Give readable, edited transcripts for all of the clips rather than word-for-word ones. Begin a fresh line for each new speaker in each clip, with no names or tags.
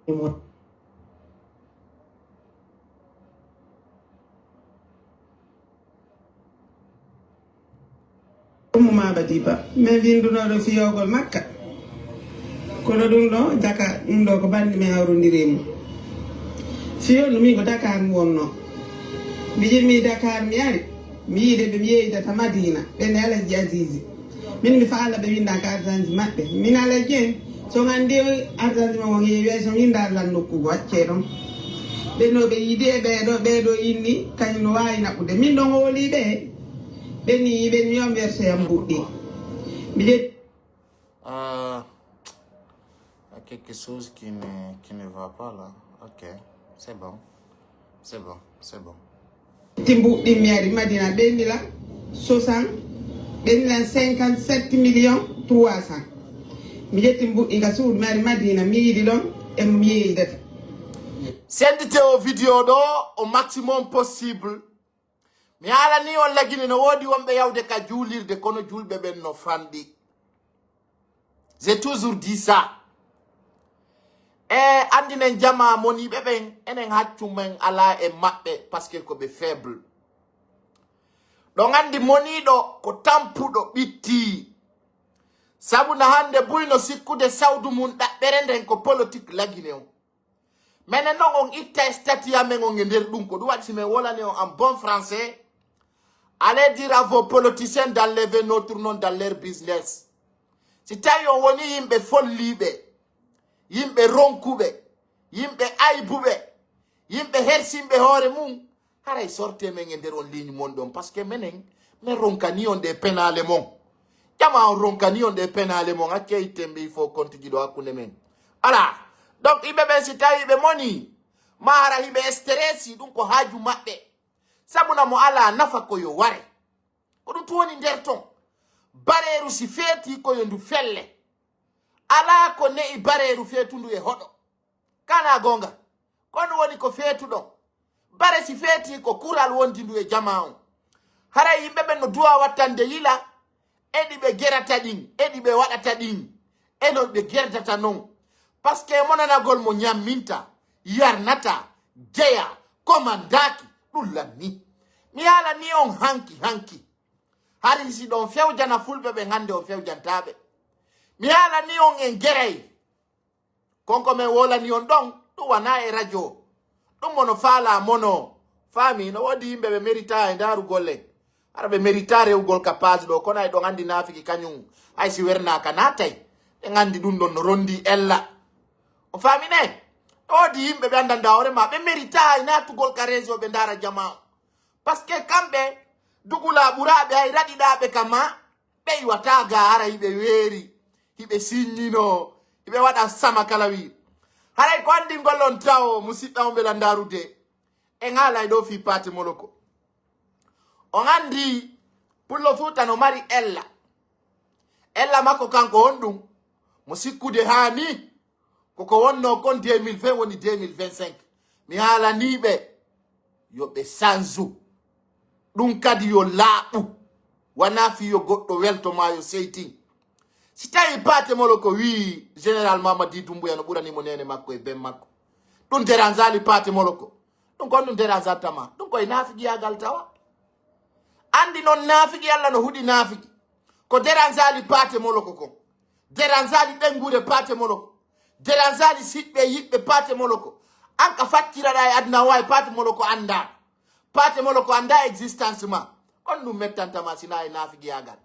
Muma batiba me vinduno do fiyogol makka kono dum do daka dum do ko bandi me hawrondiremu fiyo no mi ko Dakar wonno mi jemi Dakar mi ari mi yide be mi yeyda ta Madina ben Alaji Azizi min mi faala be winda ka arjanji mabbe min ala jen so ngande arjanji mo ngi weso min dar lan nokku wacce don be no be yide be do inni kanyno wayi nabude min do ngoli be ben yom verse am buddi mi dit
quelque chose qui ne va pas là. Ok, c'est bon.
Timbu di miari Madina benila 60 benila 57 millions 300 mi dit timbu inga sur miari Madina mi yidi don e mi yidata
sendite o vidéo do au maximum possible. Mi ala ni on lagini no wodi wonbe yawde ka julirde kono julbe ben no fandi. J'ai toujours dit ça. Andinen jama moni beben enen haccu men ala e mabbe parce que ko be faible. Don andi moni do ko tampudo bitti. Sabu na hande buyno sikkude sawdu mun dabberenden ko politique lagine on. Menen non on itta stati amen on nder dum ko du wadi men wolani on en bon français. Allez dire à vos politiciens d'enlever notre nom dans leur business. Si tayo woni yimbe follibe, yimbe ronkube, yimbe aibube, yimbe hersimbe hore mum, haray sorte men nder on ligne mondon parce que menen men ronkani on de penale mon. Jama on ronkani on de penale mon akay tembe il faut continuer do akune men. Ala, donc ibe ben si tayo ibe moni, mara ibe stressi dum ko haju mabbe. Sabuna mo ala nafa ko yo ware ko dum toni nder ton bareru si feti ko yo ndu felle ala ko ne bareru fetu ndu e hodo kana gonga kono woni ko fetu do bare si feti ko kural wondi ndu e jamaon hara yimbe ben no duwa wattande lila edi be gerata din edi be wadata din eno be gerdata non parce que monana gol mo nyaminta yarnata jeya komandaki Lulani. Mi ala ni on hanki. Hari si don few jana fulbe be ngande on few jantabe. Mi ala ni on engerei. Konko me wola ni on don tu wana e radio. Dum mono fala mono. Fami no wodi imbe be merita ndaru golle. Ara be meritare ugol kapaz do kona do ngandi nafiki kanyum. Ay si werna kanatay. E ngandi dum don rondi ella. O fami ne? Odi yimbe be andanda ore ma be merita ina tugol karezo be ndara jama parce que kambe dugula burabe ay radida be kama be wataga ara ibe weri ibe sinnino ibe wada sama kalawi haray ko andi ngollon tawo musibba on be landarude e ngala do fi pati moloko on andi pullo futa no mari ella mako kanko hondum musikkude hani koko wonno kon 2020 woni 2025 mi hala nibe yo be sanzu dum kadi yo laabu wana fi yo goddo welto ma yo seytin si tawi pate moloko wi général Mamadi Doumbouya no burani mo nene makko e ben makko dum deranzali pate moloko dum kon dum deranzatama dum koy nafigi yagal tawa andi non nafigi alla no hudi nafigi ko deranzali pate moloko ko deranzali dengure pate moloko deranzali sitbe yibbe pate moloko anka fattira da adna way pate moloko anda existence ma on dum mettanta ma sina nafigi yagal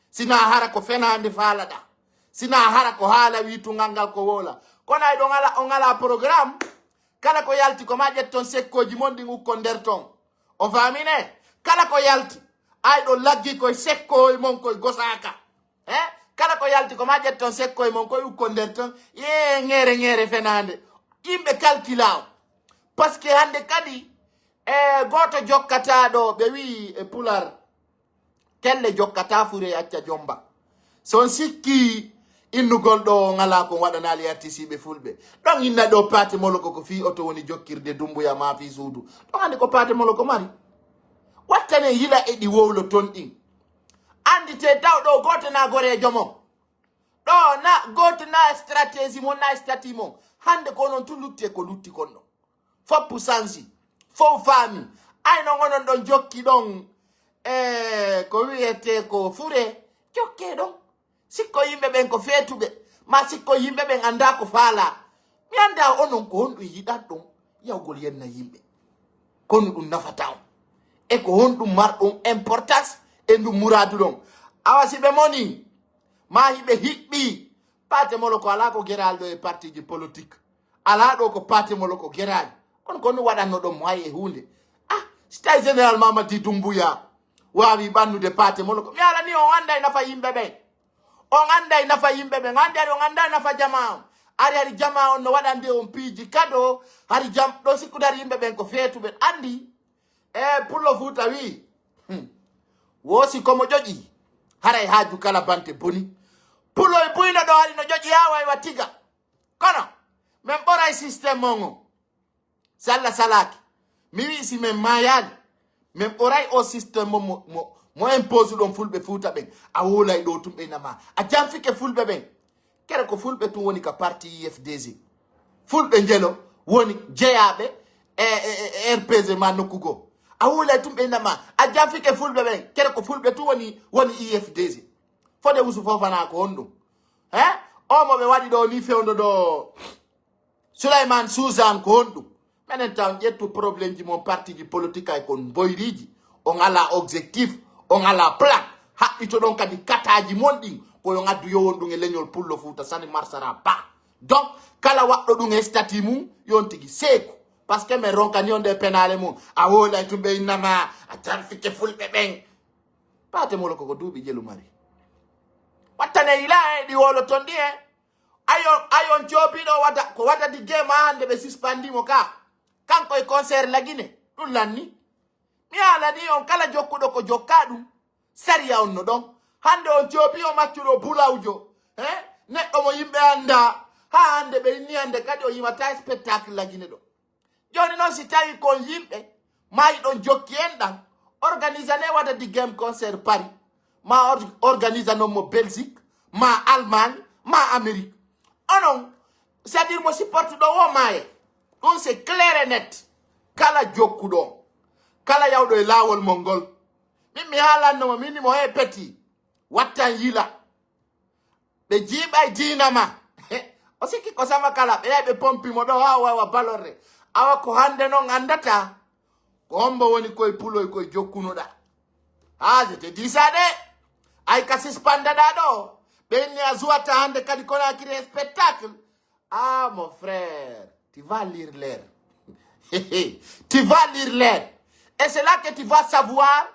sina hara ko fenande falada sina hara ko hala witu ngangal ko wola kono ay do ngala programme kala ko yalti ko majet ton sekkoji mondi ngukko nder ton o famine kala ko yalti ay do laggi ko sekko mon ko gosaka kala ko yalti ko majet ton sekko mon ko ukko nder ton ye ngere fenande imbe calculaw parce que hande kadi goto jokkata do be wi e pular kelle jokkata fure acca jomba son sikki innugol do ngala ko wadanali artisibe fulbe don inna do pati moloko ko fi auto woni jokkirde Doumbouya ma fi suudu don ande ko pati moloko mari wattane yila e di wowlo ton din andi te taw do goto na gore jomo do na goto na stratégie mon na stati mon hande konon tu lutti ko lutti konno foppu sansi fo fami ay no gonon don jokki don ko wiete ko fure jokke don sikko yimbe ben ko fetube ma sikko yimbe ben anda ko faala mi anda onon ko hondu yidat don yawgol yenna yimbe kono dum nafata e ko hondum mardum importance e dum muradu don awasi be moni ma hibe hibbi pate molo ko ala ko geraldo e parti ji politique ala do ko pate molo ko geral kono wadanno do moye hunde stay general Mamadi Doumbouya wawi bannude pate molo ko mi ala ni on anda nafa yimbe be on anda nafa yimbe be anda nafa jamaa ari jamaa on no wadande on piji kado hari jam do sikudari yimbe ben ko fetube andi pullo futa wi wosi komo joji haray haju kala bante boni pullo e buyna do hari no joji yawa e watiga kono men boray system mongo salla salaki mi wi si men mayal men boray o system mo impose don fulbe futa ben a wolay do tumbe nama a jamfike fulbe ben kere ko fulbe tu woni ka parti IFDZ fulbe njelo woni jeyabe RPZ manukugo a wolay tumbe nama a jamfike fulbe ben kere ko fulbe tu woni IFDZ fode wusu fofana ko hondo o mo be wadi do ni fewndo do Suleiman Suzan ko hondo menen taw jettu problème ji mon parti ji politique ay kon boyriji on ala objectif on ala plan haɓɓito ɗon kadi kataji monɗi koyo ngaddu yowon e leñol pullo fuuta sani marsara ba donc kala waɗɗo ɗum e stati mum yon tigi seeko parce que men ronkani onde penale mum a wolay tumɓe innama a tarfike fulɓe ɓen pate molo koko duuɓi jelu mari wattane ila e ɗi wolo ton ɗi ayon joobiɗo wada ko waɗadi gema hande ɓe suspendimo ka kanko e concert lagine ɗum lanni mi ala ni on kala jokkuɗo ko jokka ɗum sariya on no ɗon hande on joobi o maccuɗo bulawjo neɗɗo mo yimɓe anda ha hande ɓe inni hande kadi o yimata spectacle lagine ɗo joni noon si tawi kon yimɓe mayi ɗon jokki en ɗan organisane waɗa di game concert Paris ma organisa noon mo Belgique ma Allemagne ma Amérique onon c'est à dire mo supporte ɗo wo maye ɗum c'est clair et net kala jokkuɗo kala yawɗo e laawol mongol min mi haalannomo minni mo he peti wattan yila ɓe jiiɓay diinama o sikki ko sama kala ɓe yahi ɓe pompimo ɗo ha wawa balorde awa ko hande noon andata ko hombo woni koye puloy koye jokkunoɗa ha je te dis ça de ay ka suspendaɗa ɗo ɓe inni a zuwata hande kadi Conakry spectacle mon frère tu vas lire l'air tu vas lire l'air et c'est là que tu vas savoir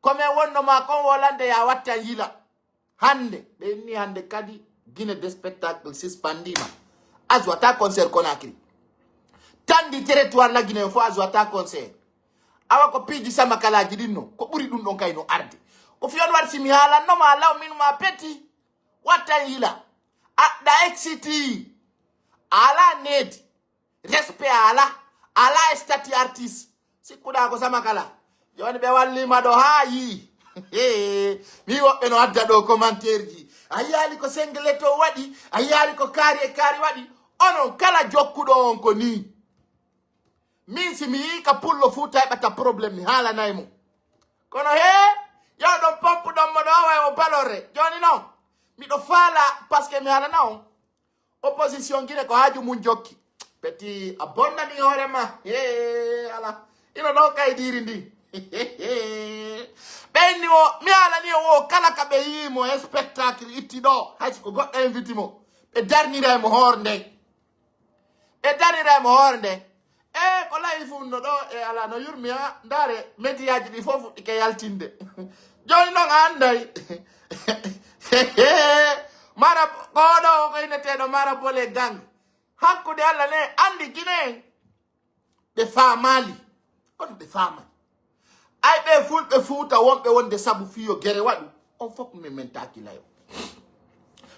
comment wonno ma kon wolande ya watta yila hande ɓe inni hande kadi guine de spectacle suspendima azwata concert Conakry tandi territoire la Guinée fo azwata concert awa ko piji sama kalaji ɗinno ko ɓuri ɗum ɗon kayno arde ko fiyon war simi haalannoma law min ma peti watta yila aɗa exciti ala nedi respect ala stati artiste sikkuɗa ko sama kala joni ɓe wallima ɗo ha yi mi woɓɓe no adda ɗo commentaire ji a yiyali ko sengle to waɗi a yiyali ko kaari e kaari waɗi onon kala jokkuɗo on ko ni min si mi yi ka pullo fuuta heɓata probléme mi haalanayi mum kono yaw ɗon pompuɗon mo ɗo way o balorre joni noon miɗo faala par ce que mi haalana on opposition guine ko haaju mum jokki peti a bonnani hoorema ala ino ɗon kaydiri ndi ɓenni o mi alani o kala ka ɓe yimo e spectacle itti ɗo haysi ko goɗɗo invite mo ɓe darnira mo hoore nde ko layi funno ɗo e ala no yurmi ha ndaare médiaji ɗi fof fuɗɗi ke yaltinde joni noon a anday mara koɗo ko inneteɗo mara bole gang hakkude Allah ne andi Guinée ɓe famali kono ɓe famani ay ɓe fulɓe fuuta wonɓe wonde sabu fiyo gere waɗu on fof min men takilayo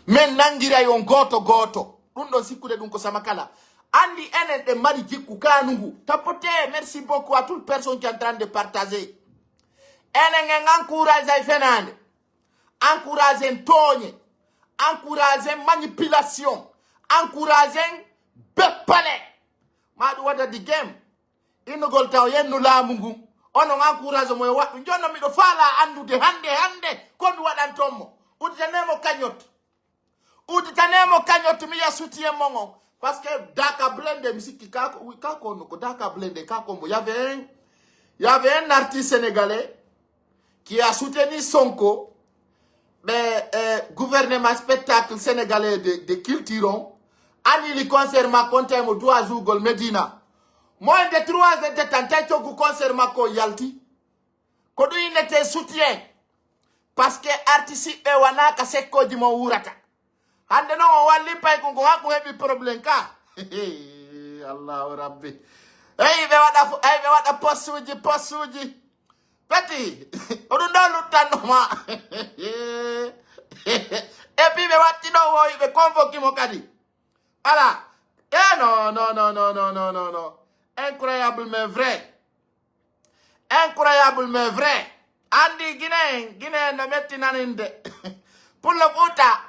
min nangiray on goto ɗum ɗon sikkude ɗum ko sama kala andi enen ɗe mari jikku kanugu tapote merci beaucoup à toute personne qui est en train de partager enen en encourage ay fenande encourage en tooñe encourage en manipulation encourage en beppale maɗu waɗa di game innugol taw yennu laamu ngu ono encourage mo e waɗɗu jonno miɗo faala andude hande ko mi waɗantonmo udditanemo kañot mi ya soutien mon on parce que Daka Blindé mi sikki kako no ko Daka Blindé kako mo y avait un artiste sénégalais qui a soutenu Sonko gouvernement spectacle sénégalais de culture ani li concert ma konte mo 2 jours Medina moins de 3 heures de temps tay togu concert ma ko yalti ko do inete soutien parce que artiste e wana ka sekkoji mo wurata hande no o walli pay ko hakko hebi problème ka Allahu rabbi be wada posuji peti odun dalu tanoma et puis be watti do wo be convoqué mo kadi voilà non incroyable mais vrai andi Guinée no metti naninde pour le Fouta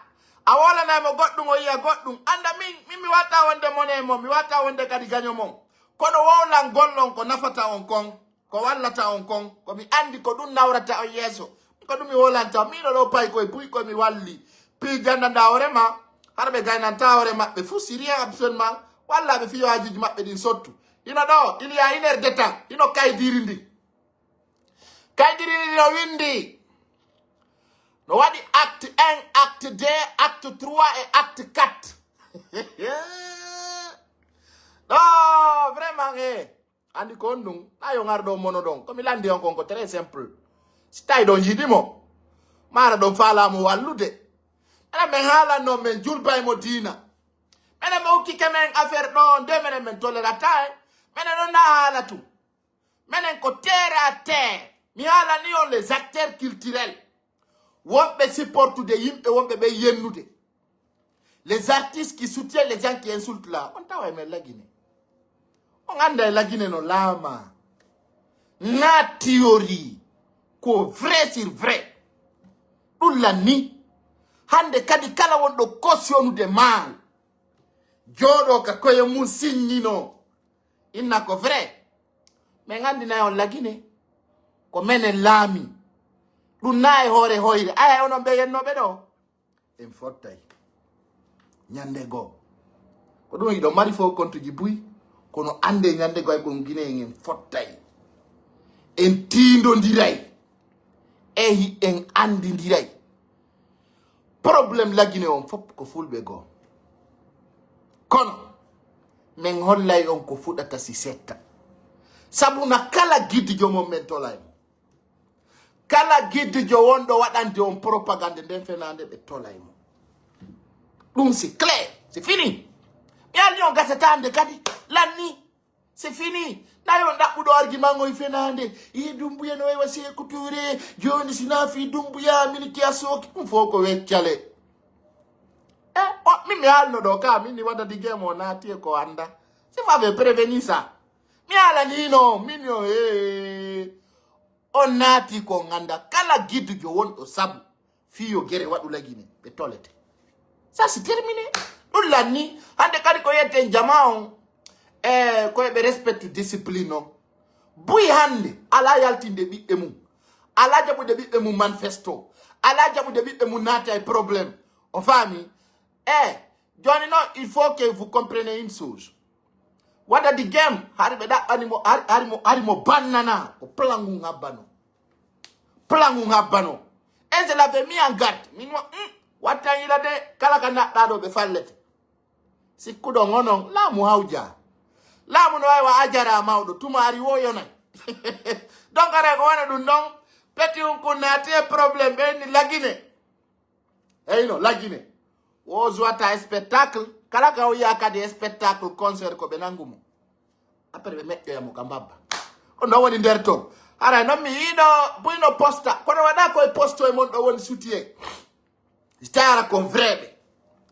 a wala na mo goddum o yiya goddum anda mi wata wonde mone mo mi wata wonde kadi gaño mon kono wowlan gollon ko nafata on kon ko wallata on kon ko mi andi ko dum nawrata o yeso ko dum mi wolanta mi no pay koy buy ko mi walli pi jandanda horema harbe gaynanta hore mabbe fu sirien absolument walla be fiyo ajiji mabbe din sottu ino do il y a 1 heure de temps ino kaydirindi no windi no wadi acte 1 acte 2 acte 3 et acte 4 no vraiment andi ko ndum ayo ngardo mono don ko mi landi on ko très simple si tay don jidimo mara don fala mo wallude ana men hala no men julbay mo dina mena mo ki kemen affaire don de men tolerata mena no na hala tu mena ko terre à terre mi hala ni on les acteurs culturels wonbe supporte de yimbe wonbe be yennude les artistes qui soutiennent les gens qui insultent là on tawa men la Guinée on anda la Guinée no lama na théorie ko vrai sur vrai ulla ni hande kadi kala wondo caution de mal jodo ka koye mun signino inna ko vrai mais ngandi na on la Guinée ko menen lami dum nay hore hoyre ay ono be yennobe do en fottay nyande go ko dum yido mari fo kontu jibuy kono ande nyande go ay ko Guinée en fottay en tindo ndiray ehi en andi ndiray problème la Guinée on fop ko fulbe go kono men hollay on ko fudata si setta sabuna kala giddi jomo men tolay kala giddi jo wondo wadante on propagande den fenande be tolay mo dum c'est clair c'est fini yali on gasatande kadi lanni c'est fini nayo ndabudo argument ngoy fenande yi dumbuye no wasi kuture joni sinafi dumbuya miliki asoki mfoko weccale mi alno do ka mi ni wada di game on ati ko anda si m'avait prévenu ça mi ala nino minyo on nati ko nganda kala gidu jo won sabu fiyo gere wadu la Guinée be tolete ça c'est terminé ulani hande kadi ko yete jamao ko be respect discipline no buy hande ala yaltinde bi emu ala jabu de bi emu manifesto ala jabu de bi emu nata problème on famille Johnny, no, il faut que vous compreniez une chose. What are the game? Harimo banana. Plangu ngabano. Et je l'avais mis en garde. What are you de kalakana dado be fallet. Si kudo ngonon la mu hauja. La mu no wa ajara maudo tumari wo yona. Donc are ko wana dun non petit un kunate problème ben la Guinée. No, la Guinée. Wozwata spectacle kala ka oya ka de spectacle concert ko benangumu après be metto ya mukambaba ono woni der to ara no mi ido buino posta kono wada ko posto e mon do woni soutien stara con vrebe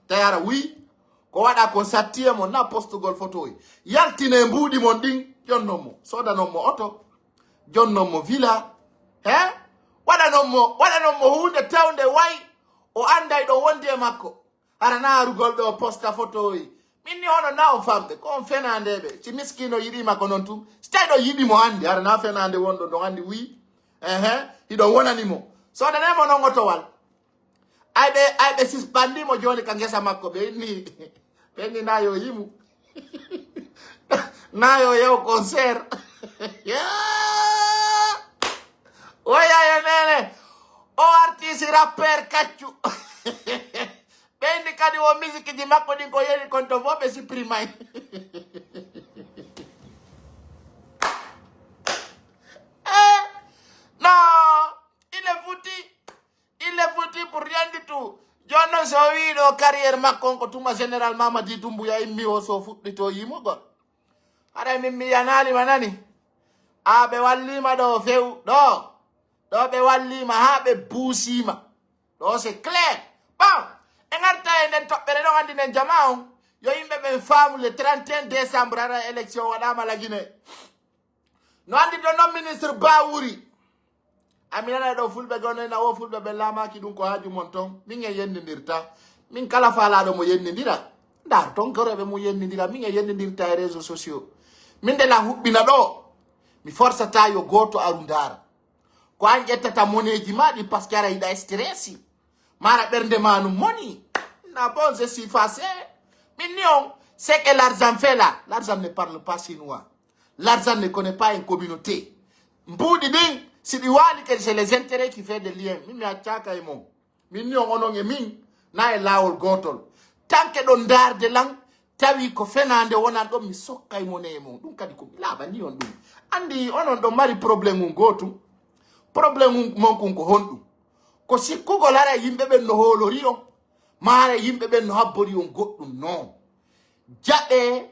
tayara wi ko wada ko satie mon na posto gol photo yaltine mbudi mon ding jonno mo soda no mo auto jonno mo villa wada no mo hunde tawnde way o anda do wonde makko ara na rugol do posta photo Minni hono naw fambe ko fenande be ci miskino yidi ma ko non tum stay do yidi mo hande ara na fenande wondo do hande wi hido wonani mo so da nemo non goto wal aybe suspandi mo joni ka ngesa makko be ni nayo yimu nayo yo concert oya yenene o artiste rapper kaccu bendi kadi wo musique di makko di ko yeri konto fobe si primay no il est foutu pour rien du tout jono so wi do carrière makko ko tuma général Mamadi Doumbouya immi o so fuddito yimo gon ara mi yanali manani abe wallima do few do be wallima ha be buusima do c'est clair bon engarta en toppere no andi nen jamaon yo yimbe be faamu le 31 décembre ara élection wadama la Guinée no andi do no ministre Bawuri amina do fulbe gonne na wo fulbe be lama ki dun ko haju monton min e yendirta min kala fala do mo yendindira dar ton ko rebe mo yendindira min e yendirta e réseaux sociaux min de la hubbina do mi forsa ta yo goto arundara ko an jettata moneji madi parce que ara ida stressi mara bernde manu moni na bon je suis facile mignon c'est que l'argent fait là l'argent ne parle pas chinois l'argent ne connaît pas une communauté mboudi ding si di wali que c'est les intérêts qui fait des liens mimi achaka e mom mignon ononge min na e lawol gotol tanke don dar de lang tawi ko fenande wona do mi sokkay monemo dum kadi ko laba ni on dum andi onon do mari problème gotum problème mon ko hondu ko sikkugo lara yimbe ben no holori on maare yimbe ben no habbori on goddum non jabe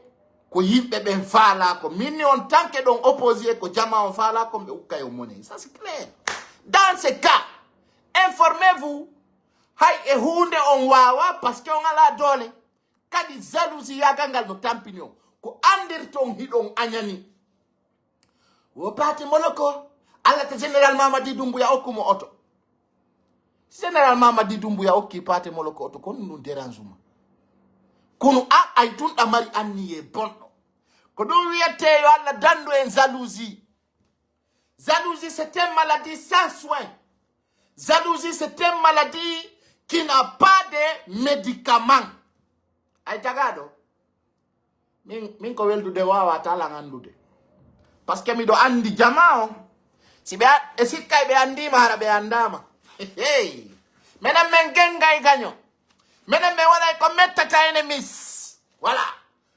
ko yimbe ben faala ko minni on tanke don opposé ko jama on faala ko be ukay o monnaie ça c'est clair dans ce cas informez-vous hay e hunde on wawa parce que on ala dole kadi jalousie yagangal no tampinio ko andirton hidon anyani wo pati moloko ala te général Mamadi Doumbouya okumo auto général Mamadi Doumbouya okki pati moloko auto kon nous dérangement kono ay tunda mari anniye bonno ko dum wiete yo alla dandu en jalousie c'est une maladie sans soin jalousie c'est une maladie qui n'a pas de médicaments ay tagado min ko weldude wawa tala ngandude parce que mi do andi jamao si be e sikkay be andi mara be andama hey mena men gengay ganyo mena me wala ko mettata enemies voilà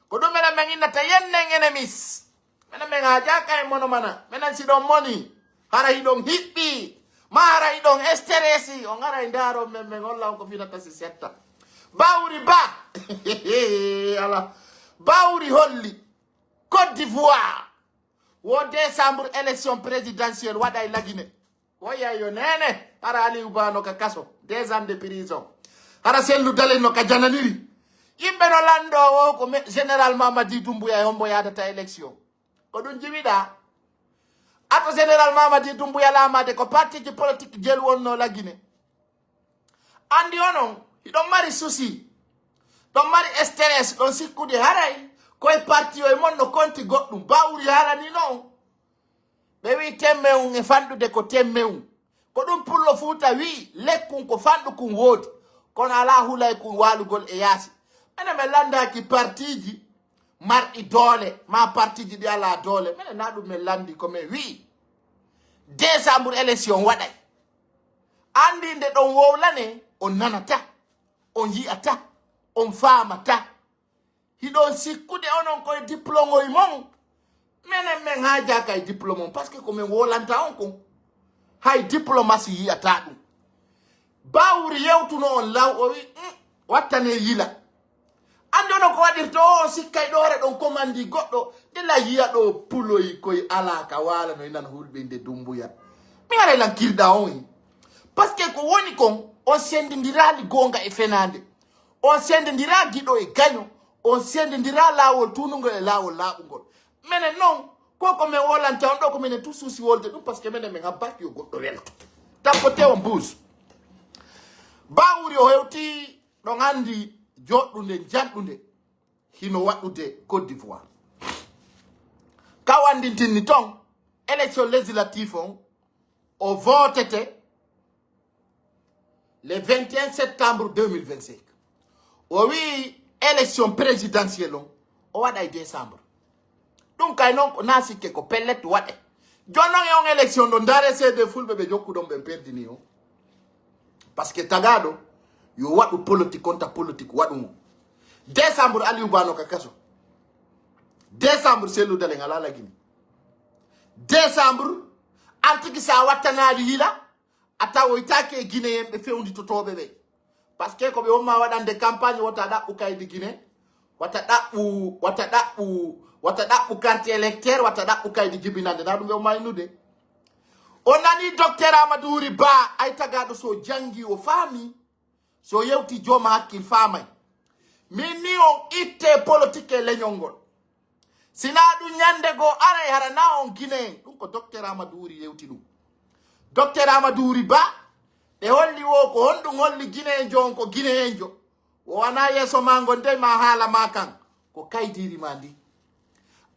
ko do mena men inata yenne enemies mena men aja kay mono mana mena si do moni hara hidon hippi mara hidon esteresi on ngara indaro men holla ko finata si setta Bawuri ba ala Bawuri holli Côte d'Ivoire wo décembre élection présidentielle wada la Guinée oya yo nene para ali ubano ka kaso 2 ans de prison ara selu dale no ka jananiri yimbe no lando wo ko général Mamadi Doumbouya hombo yada ta élection ko dun jibida ato général Mamadi Doumbouya la made ko parti politique jel wonno la Guinée andi onon don't mari souci don't mari stress don sikkude haray koy parti o mon no konti goddum Bawuri hala ni non be wi temmeun e fandude ko temmeun ko dum pullo fuuta wi lekkun ko fandu kun wodi kono ala hulay kun walugol e yasi ene me landa ki partiji mar idole ma partiji di ala dole mene na dum me landi ko me wi décembre élection waday andi nde don wowlane on nanata on yi'ata on faamata hidon sikkude onon koye diplôme oy mon menen men haja kay diplôme parce que ko men wolanta on ko hay diplomatie yi'ata dum Bawuri yewtuno on law o wi wattane yila andi onon ko wadirto on sikkay doore don commandi goddo de la yi'a do puloy koy ala ka wala no nan hulbe de Doumbouya mi ala lan kirda on parce que ko woni kon on sendindirali gonga e fenande on sendindira gido e ganyo on sendindira lawol tunungo e lawol labungol menen non koko men wolanta on do ko men tout souci wolde dum parce que menen men habaki yo goddo welto tapote on bus Bawuri o hewti don andi joddunde jandunde hino waɗude Côte d'Ivoire kawandintini ton élection législative on o votete le 21 septembre 2025 o wi élection présidentielle o waɗa e décembre ɗum kay noon ko nasikke ko pellet waɗe jonnon e on élection ɗo ndare seede fulɓe ɓe jokkuɗon ɓe perdini o par ce que tagaɗo yo waɗu politique konta politique waɗu décembre Aliou Bano ka kaso décembre selludale ngala lagini décembre antiki sa wattanali hila atawo itake Guinée yemɓe fewndi totoɓe ɓe parce que ko ɓe wonma waɗande campagne wata ɗaɓɓu kaydi Guinée wata ɗaɓɓu carte électeur wata ɗaɓɓu kaydi jibinande na ɗum ɓe wonma innude o nani docteur Amadou Wuri Ba ay tagaɗo so jangi o faami so yewti jooma hakkil faamay min ni on itte politique e leñol ngol sina ɗum ñande go ara e harana on Guinée ɗum ko docteur Amadou Wuri yewti ɗum docteur Amadou Wuri Ba ɓe holli wo ko honɗum holli Guinée on ko Guinée jo o wana yeeso ma ngo nde ma haala ma kan ko kaydiri ma ndi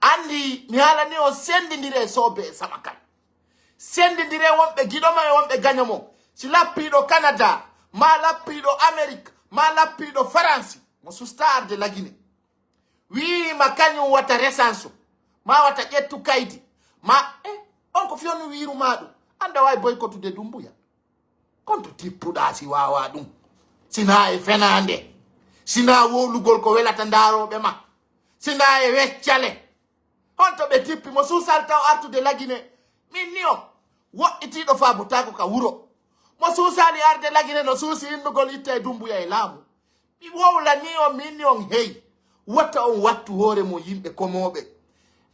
andi mi haala ni o sendidire sobe e Samakan sendidire wonɓe giɗoma e wonɓe gañomo si lappiɗo Canada ma lappiɗo Amérique ma lappiɗo France mo susta arde lagine wiima kañum wata resanso ma wata ƴettu kaydi ma on ko fiyonu wiiru ma ɗum anda wawi boycottude Dumbuya konto tippuɗa si wawa ɗum sina e fenande sina wolugol ko welata ndaroɓe ma sina e weccale honto ɓe tippi mo suusal taw artude lagine min ni o woɗɗitiɗo fabutako ka wuro mo suusali arde lagine no suusi innugol itta e Dumbuya e laamu mi wowla ni o min ni on heyi watta on wattu hoore mo yimɓe komoɓe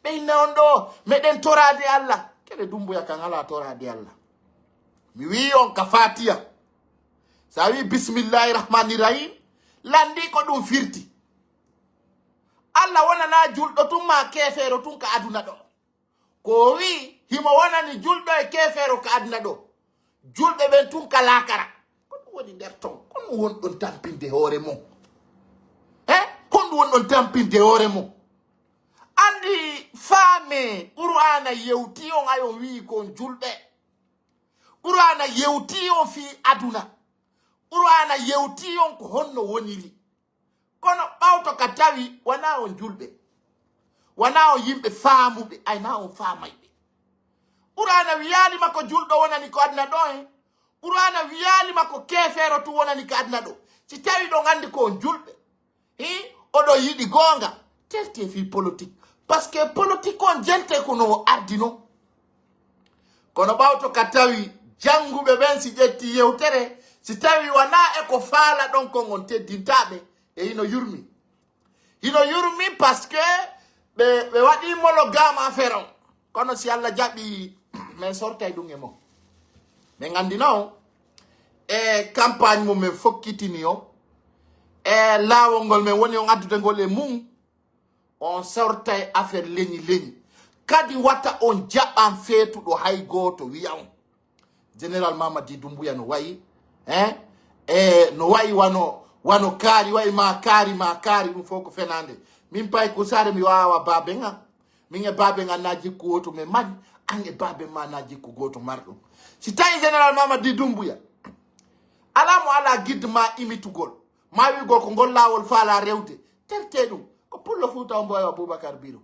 ɓeyna on ɗo meɗen torade Allah kede Dumbuya kan ala torade Allah mi wi on ka fatiya sa wi bismillahi rahmani rahim landi ko ɗum firti Allah wonana julɗo tun ma kefeero tun ka aduna ɗo ko wi himo wonani julɗo e kefeero ka aduna ɗo julɓe ɓen tun ka lakara ko ɗum woni nder ton ko ɗum won ɗon tampinde hoore mum honɗum won ɗon tampinde hoore mum andi faame Qur'ana yewti on ayon wi kon julɓe Qur'ana yewti on fi aduna Qur'ana yewti on ko honno woniri kono ɓawto ka tawi wana on julɓe wana on yimɓe faamuɓe ayna on faamayɓe Qur'ana wiyalima ko julɗo wonani ko aduna ɗo hen Qur'ana wiyalima ko kefeero tu wonani ko aduna ɗo si tawi ɗon andi ko on julɓe oɗo yiɗi gonga terte fi politique par ce que politique on jente kono ardi non kono ɓawto ka tawi janguɓe ɓen si ƴetti yewtere si tawi wana e ko faala ɗon kon on teddintaɓe e hino yurmi par ce que ɓe waɗi monogame affaire on kono si Allah jaɓi min sortay ɗum e mon min gandina on e campagne mo min fokkitini o e laawol ngol men woni on addude ngol e mum on sortay affaire leñi kadi watta on jaɓan feetuɗo hay gooto wiya on général Mamadi Doumbouya no wayi no wayi wano kaari wayi ma kaari ɗum fof ko fenande min pay ko sare mi wawa baabe ngam min e baabe ngam na jikku goto mi mari an e baabe ma na jikku goto marɗum si tawi général Mamadi Doumbouya ala mo ala guide ma imitugol ma wigol ko ngol lawol faala rewde terte ɗum ko pullo Fuuta o mboyo Aboubacar Biro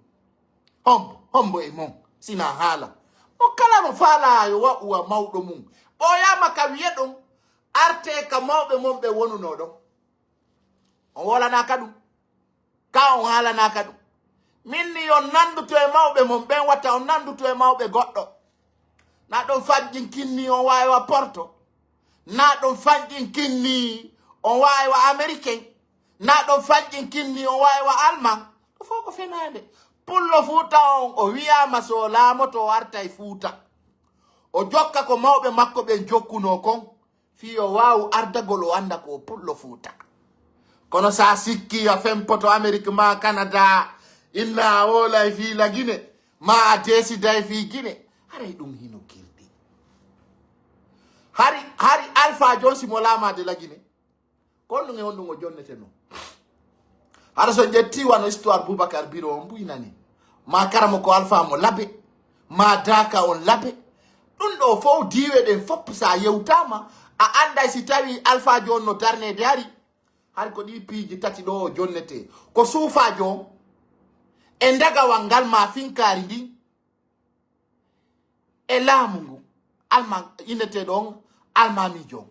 hombo e mon sina haala mo kala mo faala yo wa'uwa mawɗo mum ɓoyama ka wiye ɗum arte ka mawɓe mon ɓe wonuno ɗon on wolanaka ɗum ka on haalanaka ɗum min ni on nanduto e mawɓe mon ɓen watta on nanduto e mawɓe goɗɗo na ɗon fanƴin kinni on wawi wa porto na ɗon fanƴin kinni on wawi wa américain na ɗon fanƴin kinni on wawi wa allemand ɗo fof ko fenade pullo Fuuta on o wiyama so laamoto o arta e Fuuta o jokka ko mawɓe makko ɓen jokkuno kon fi o wawu ardagol o anda ko pullo Fuuta kono sa sikki a fempoto Amérique ma Canada inna wola e fi la Guinée ma a desida e fi Guinée haray ɗum hino kirɗi hari Alpha Josi mo laamade la Guinée kon ɗum e honɗum o jonnete noon ara so jetti wano histoire Boubacar Biro on buinani ma karamo ko alpha mo labe ma daka on labe dun do fo diwe den fop sa yewtama a anda si tawi alpha jonno darne dari har ko di piiji tati do jonnete ko suufa jo e ndaga wangal ma finkari ndi e lamungu alman inete don almami jo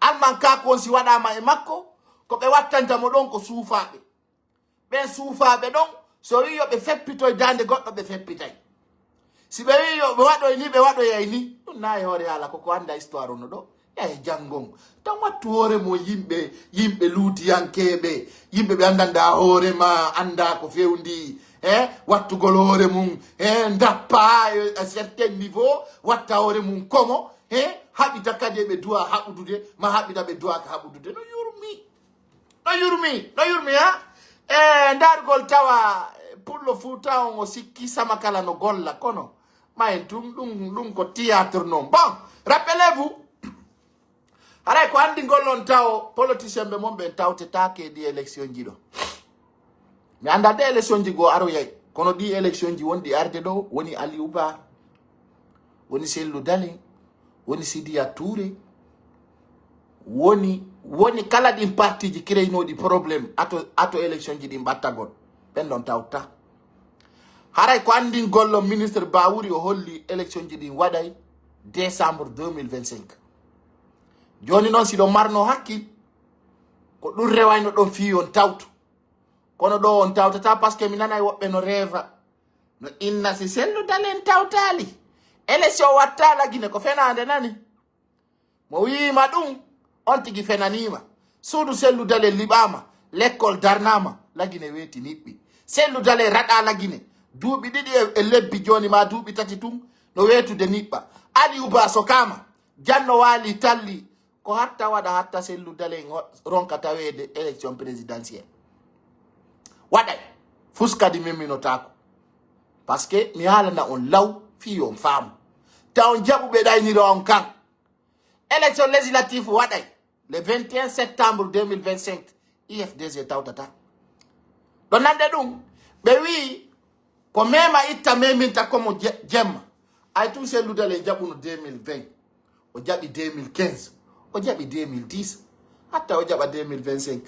alman ka ko si wadama e makko ko be wattanta mo don ko suufabe ben suufabe don so wi yo be feppito dande goddo be feppitay si be wi yo be wado ni be wado yayni dun nay hore ala ko anda histoire no do e jangong tan wattu hore mo yimbe luti yankebe yimbe be andanda hore ma anda ko fewndi wattu gol hore mum ndappa à certain niveau watta hore mum komo habita kadi be duwa habudude ma habita be duwa ka habudude no yurmi ha ndargol tawa pullo futa on o sikki sama kala no golla kono ma en dum ko théâtre non bon rappelez-vous ara ko andi gollon taw politicien be mon be tawte take di élection jido mi anda de élection jigo aro yai kono di élection ji wondi arde do woni Aliou Ba woni Cellou Dalein woni Sidia Touré woni kala din parti ji créino di problème ato élection ji di battagon ben don tawta haray ko andi gollo ministre Bawuri o holli élection ji di waday décembre 2025 joni non si do marno hakkil ko dun rewayno don fi on tawtu kono do on tawtata parce que mi nanay wobbe no reva no inna si Cellou Dalein tawtali élection wattala gine ko fenande nani mo wiima dum on tigi fenanima suudu Cellou Dalein libama l'école darnama lagine weti nibbi Cellou Dalein rada lagine duubi didi e lebbi joni ma duubi tati tum no wetude nibba Aliou Ba so kama janno wali talli ko hatta wada hatta Cellou Dalein ronka tawede élection présidentielle waday fuskadi memino tako parce que mi halana on law fi on fam ta on jabu be dayni ro on kan élection législative waday le 21 septembre 2025 IFDG tawtata don nande dum be wi ko mema itta meminta komo jemma ay tout Cellou Dalein jabu no 2020 o jabi 2015 o jabi 2010 hatta o jaba 2025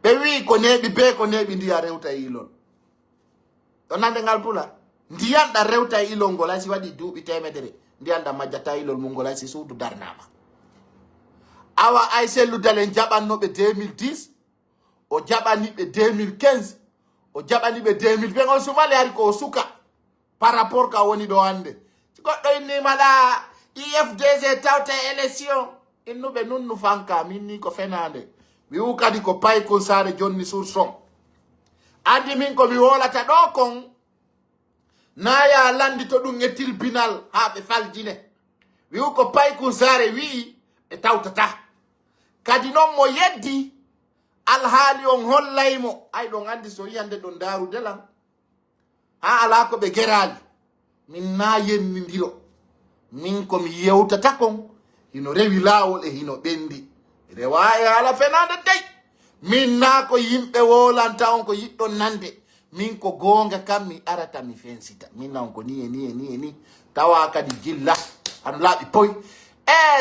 be wi ko nebi be ko nebi ndiya rewta ilon don nande ngal pula ndiyan da rewta ilon ngola si wadi duubi temedere ndiyan da majjata ilon mo ngola si suudu darnama awa ay Cellou Dalein jabanno be 2010 o jabani be 2015 o jabani be 2020 on sumale ari ko suka par rapport ka woni do hande goddo inni mala IFDG tawta élection innu be nunnu fanka minni ko fenande mi ukadi ko pay ko sare jonni sur son andi min ko mi wolata do kon naya landi to dum e tribunal ha be faljine wi ko pay ko sare wi e tawtata kadi non mo yeddi alhaali on hollaymo ay don andi so yande don daru delan ha ala ko be gerali min na yenni ndiro min ko mi yewtata kon hino rewi lawol e hino bendi rewaya ala fenande dey min na ko yimbe wolanta on ko yiddon nande min ko gonga kam mi arata mi fensita min na on ko ni tawa kadi jilla an laabi poy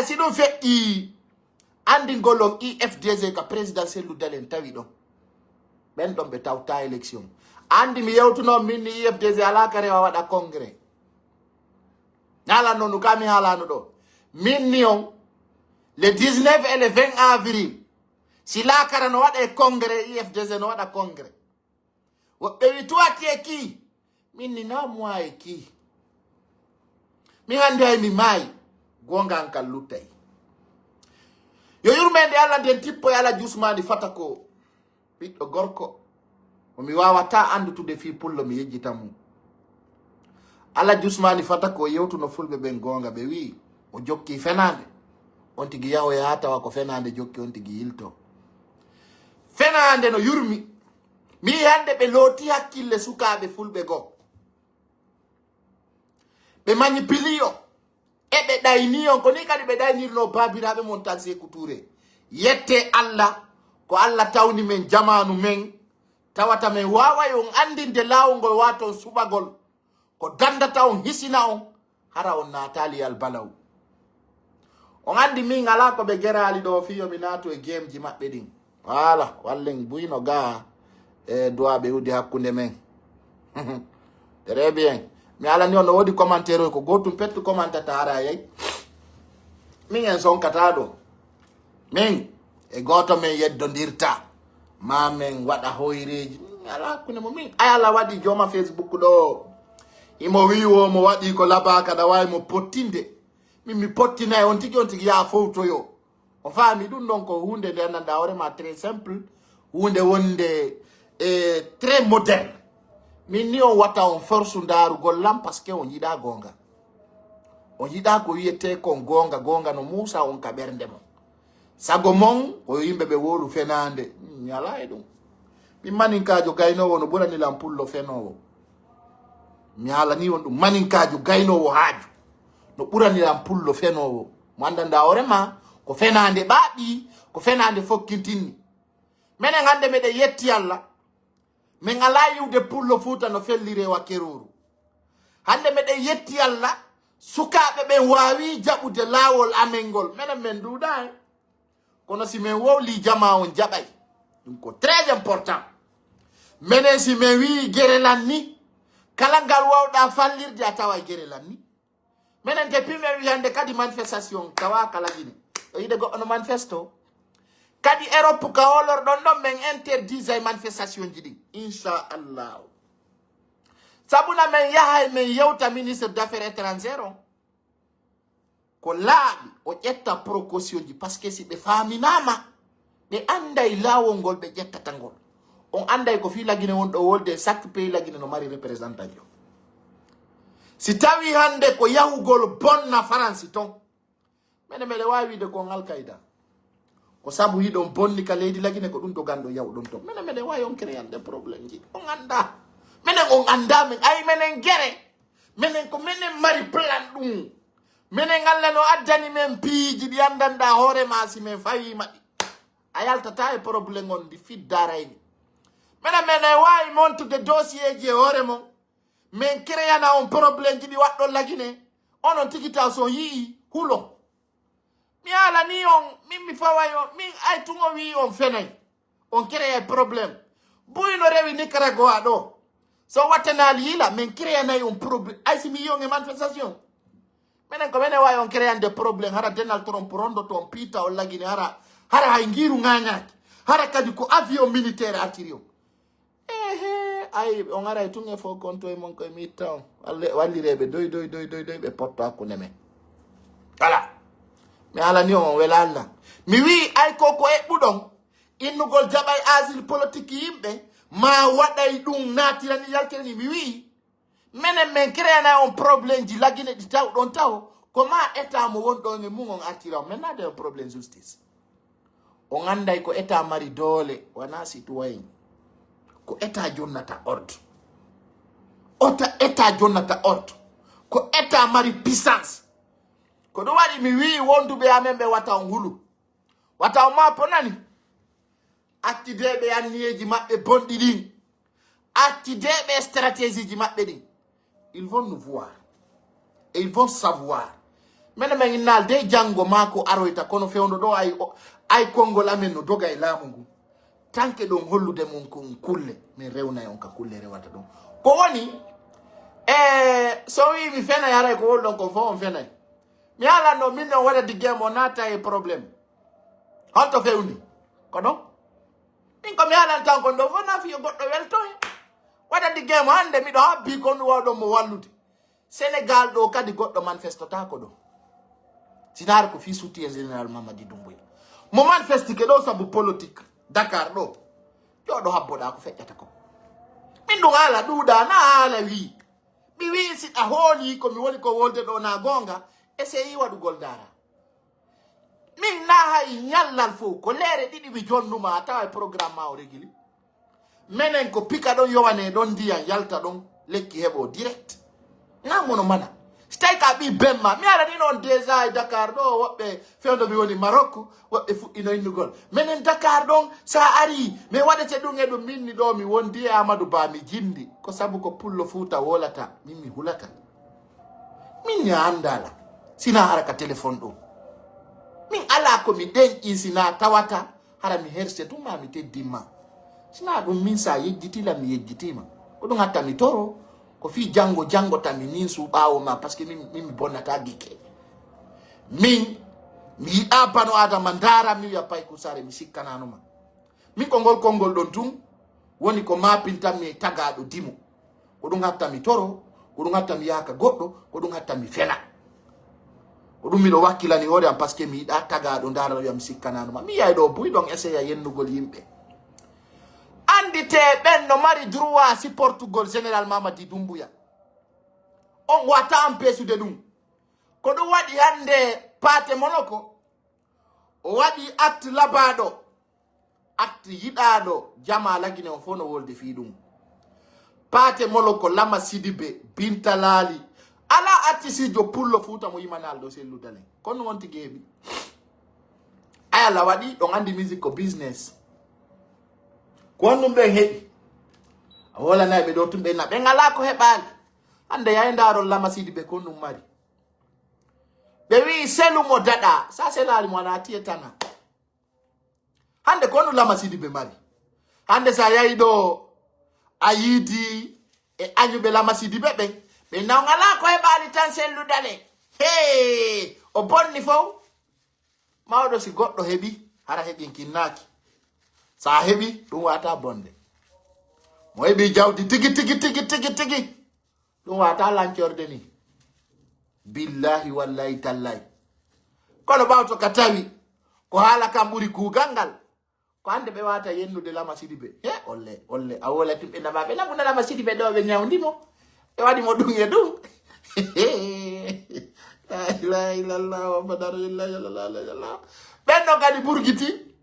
si dum fe'i andi golom IFDG ka président Cellou Dalein tawi do ben don be tawta élection andi mi yewtuno min ni IFDG ala kare wada congrès nala nonu kami hala no do min ni on le 19 et le 20 avril si la kare no wada congrès IFDG no wada congrès wo be wituati eki min ni na moi eki mi hande mi mai gonga an kalutay yo yurmende alla den tippo yalla jusmani fatako biddo gorko o mi wawata andutude fi pullo mi yejjitamu alla jusmani fatako yewtuno fulbe ben gonga be wi o jokki fenande on tigi yawo yata wa ko fenande jokki on tigi hilto fenande no yurmi mi hande be loti hakkille sukabe fulbe go be manipulio ebe daynion ko ni kadi be daynirno babirabe montagne couture yette Allah ko Allah tawni men jamanu men tawata men wawa yon andinde lawngol wato subagol ko dandata on hisina on hara on natali al balaw on andi min ala ko be gerali do fiyo mi nato e game ji mabbe din wala wallen buyno ga e doa be udi hakkunde men très bien mi ala ni on wodi commentaire ko gotum pettu commentateur ara yey min en son katado min e goto men yeddondirta ma men wada hoyreji ala kune mo min ayala wadi joma Facebook do imo wiwo mo wadi ko labaka da way mo pottinde mi pottina e on tigi ya foto yo o fami dum don ko hunde de nan da ma très simple hunde wonde très moderne min ni on wata on force ndaru gollam parce que on yida gonga on yida ko yete ko gonga no musa on ka bernde mo sago mon o yimbe be wolu fenande nyala e dum mi maninkajo gaynowo no burani lampullo fenowo mi ala ni on dum maninkajo gaynowo haaju no burani lampullo fenowo mandanda orema ko fenande baabi ko fenande fokkintini menen hande mede yetti alla men ala yude pullo futa no fellire wa keruru hande mede yetti alla sukabe be wawi jabude lawol amengol menen men duda kono si men wowli jama on jabay dum ko très important menen si men wi gerelanni kala ngal wawda fallirde atawa gerelanni menen de pimen wi hande kadi manifestation tawa kala gine o yide go on manifesto kadi Europe ka olor don men interdit ay manifestation jidi inshallah sabuna men yahay men yewta ministre d'affaires étrangères ko laabi o ƴetta précaution ji parce que si be faminama be anday lawol be ƴettata ngol on anday ko fi lagine won do wolde chaque pays lagine no mari représentant jo si tawi hande ko yahugol bonna France ton mede wawi de ko al-Qaeda ko sabu hidon bonni ka leydi lagine ko dum do gando yaw don to mede wawi on créer des problèmes ji on anda menen on anda men ay menen gere menen ko menen mari plan dum menen ngalle no addani men piiji di andanda hore ma si men fawi madi ayalta tay problème on di fiddarayni menen wawi montude dossier je hore mon men créana on problème ji di waddo lagine onon tigita so yi hulo mi ala ni on min mi fawayo min ay tungo wi on fenay on créer problème buyno rewi Nicaragua do so watanali ila men créana on problème ay si mi yonge manifestation menen ko menen wawi on créer des problèmes hara Donald Trump rondo ton pita o lagine hara hay ngiru nganyaki hara kadi ko avion militaire atirio ay on ara tunge fo konto e mon ko mi taw walli rebe doy be porto akune men voilà mi ala ni on welalla mi wi ay koko e budon innugol jabay asile politique yimbe ma waday dum natirani yalterni mi wi menen men créana on problème ji lagine di taw don taw comment état mo wondo ngi mun on attira men na de problème justice on anday ko état mari dole wana citoyen ko état jonnata ordre état jonnata ordre ko état mari puissance ko do wadi mi wi wondube amembe wata on hulu wata on ma ponani atti debe annieji mabbe bondi din atti debe stratégie ji mabbe din ils vont nous voir et ils vont savoir mena men nal de jango mako aroita kono fewndo do ay kongol amen no doga e lamungu tanke don hollude mon ko kulle min rewna on ka kulle rewata don ko woni so wi mi fena yara ko holdon ko fo on fena mi ala no min no wada di game on ata e problème honto fewni ko don min ko mi ala tan ko do fo na fi goddo welto wada di game hande mi do habbi ko no wado mo wallude Sénégal do kadi goddo manifesto ta ko do sinar ko fi soutien général Mamadi Doumbouya mo manifesti ke do sabu politique Dakar do yo do habboda ko feccata ko min do ala duda na ala wi mi wi si a holi ko mi woni ko wolde do na gonga essayi wadu goldara min na hay nyallal fo ko lere didi mi jonnuma tawa programme ma o regili menen ko pika don yowane don diya yalta don lekki hebo direct na mono mana stay ka bi bemma mi ala ni non déjà Dakar do wobbe fewdo bi woni Maroc wobbe fu ino indugol menen Dakar don sa ari me wadete dum e dum minni do mi wondi Amadou Ba mi jindi ko sabu ko pullo futa wolata mimi hulata min ya andala sina haraka telephone do min ala ko mi den isina tawata hara mi herse dum ma mi teddima sina dum min sa yejjitila mi yejjitima ko dum hatta mi toro ko fi jango tami min su bawo ma parce que min bonnata gike min mi abano ada mandara mi ya pay kusare mi sikkanano ma min kongol don tum woni ko mapinta mi tagado dimo ko dum hatta mi toro ko dum hatta mi yaka goddo ko dum hatta mi fena ko dum mi do wakkilani hore am parce que mi da tagado ndara yam sikkanano ma mi yay do buy don essayer yennugol yimbe andite ben no mari droit si Portugal général Mamadi Doumbouya on wata ampesude dum ko do wadi hande pate monoko o wadi acte labado acte yidado jama lagine on fono wolde fi dum pate moloko lama sidibe bintalali ala atisi jo pullo futa mo yimanal do sellu dalen kono wonti gebi ala wadi don andi music ko business ko wonnum be hebi wala nay be do tumbe na be ngala ko hebal ande yaay ndaro lama sidibe kono mari be wi selu mo dada sa selali mo na tietana hande kono lama sidibe mari hande sa yaay do ayidi e anyube lama sidibe be na ngala ko hebali tan selu dale hey o bonni fo mawdo si goddo hebi hara hebi kinnaki sa hebi dum wata bonde mo hebi jawdi tigi dum wata lanciorde ni billahi wallahi tallahi kono bawto katawi ko hala kam buri kugangal ko ande be wata yennude lama sidibe he olle awola timbe na mabe na lama sidibe do be nyawndimo e wadi mo dum e dum la ilaha illallah wa badarillahi benno gadi burgiti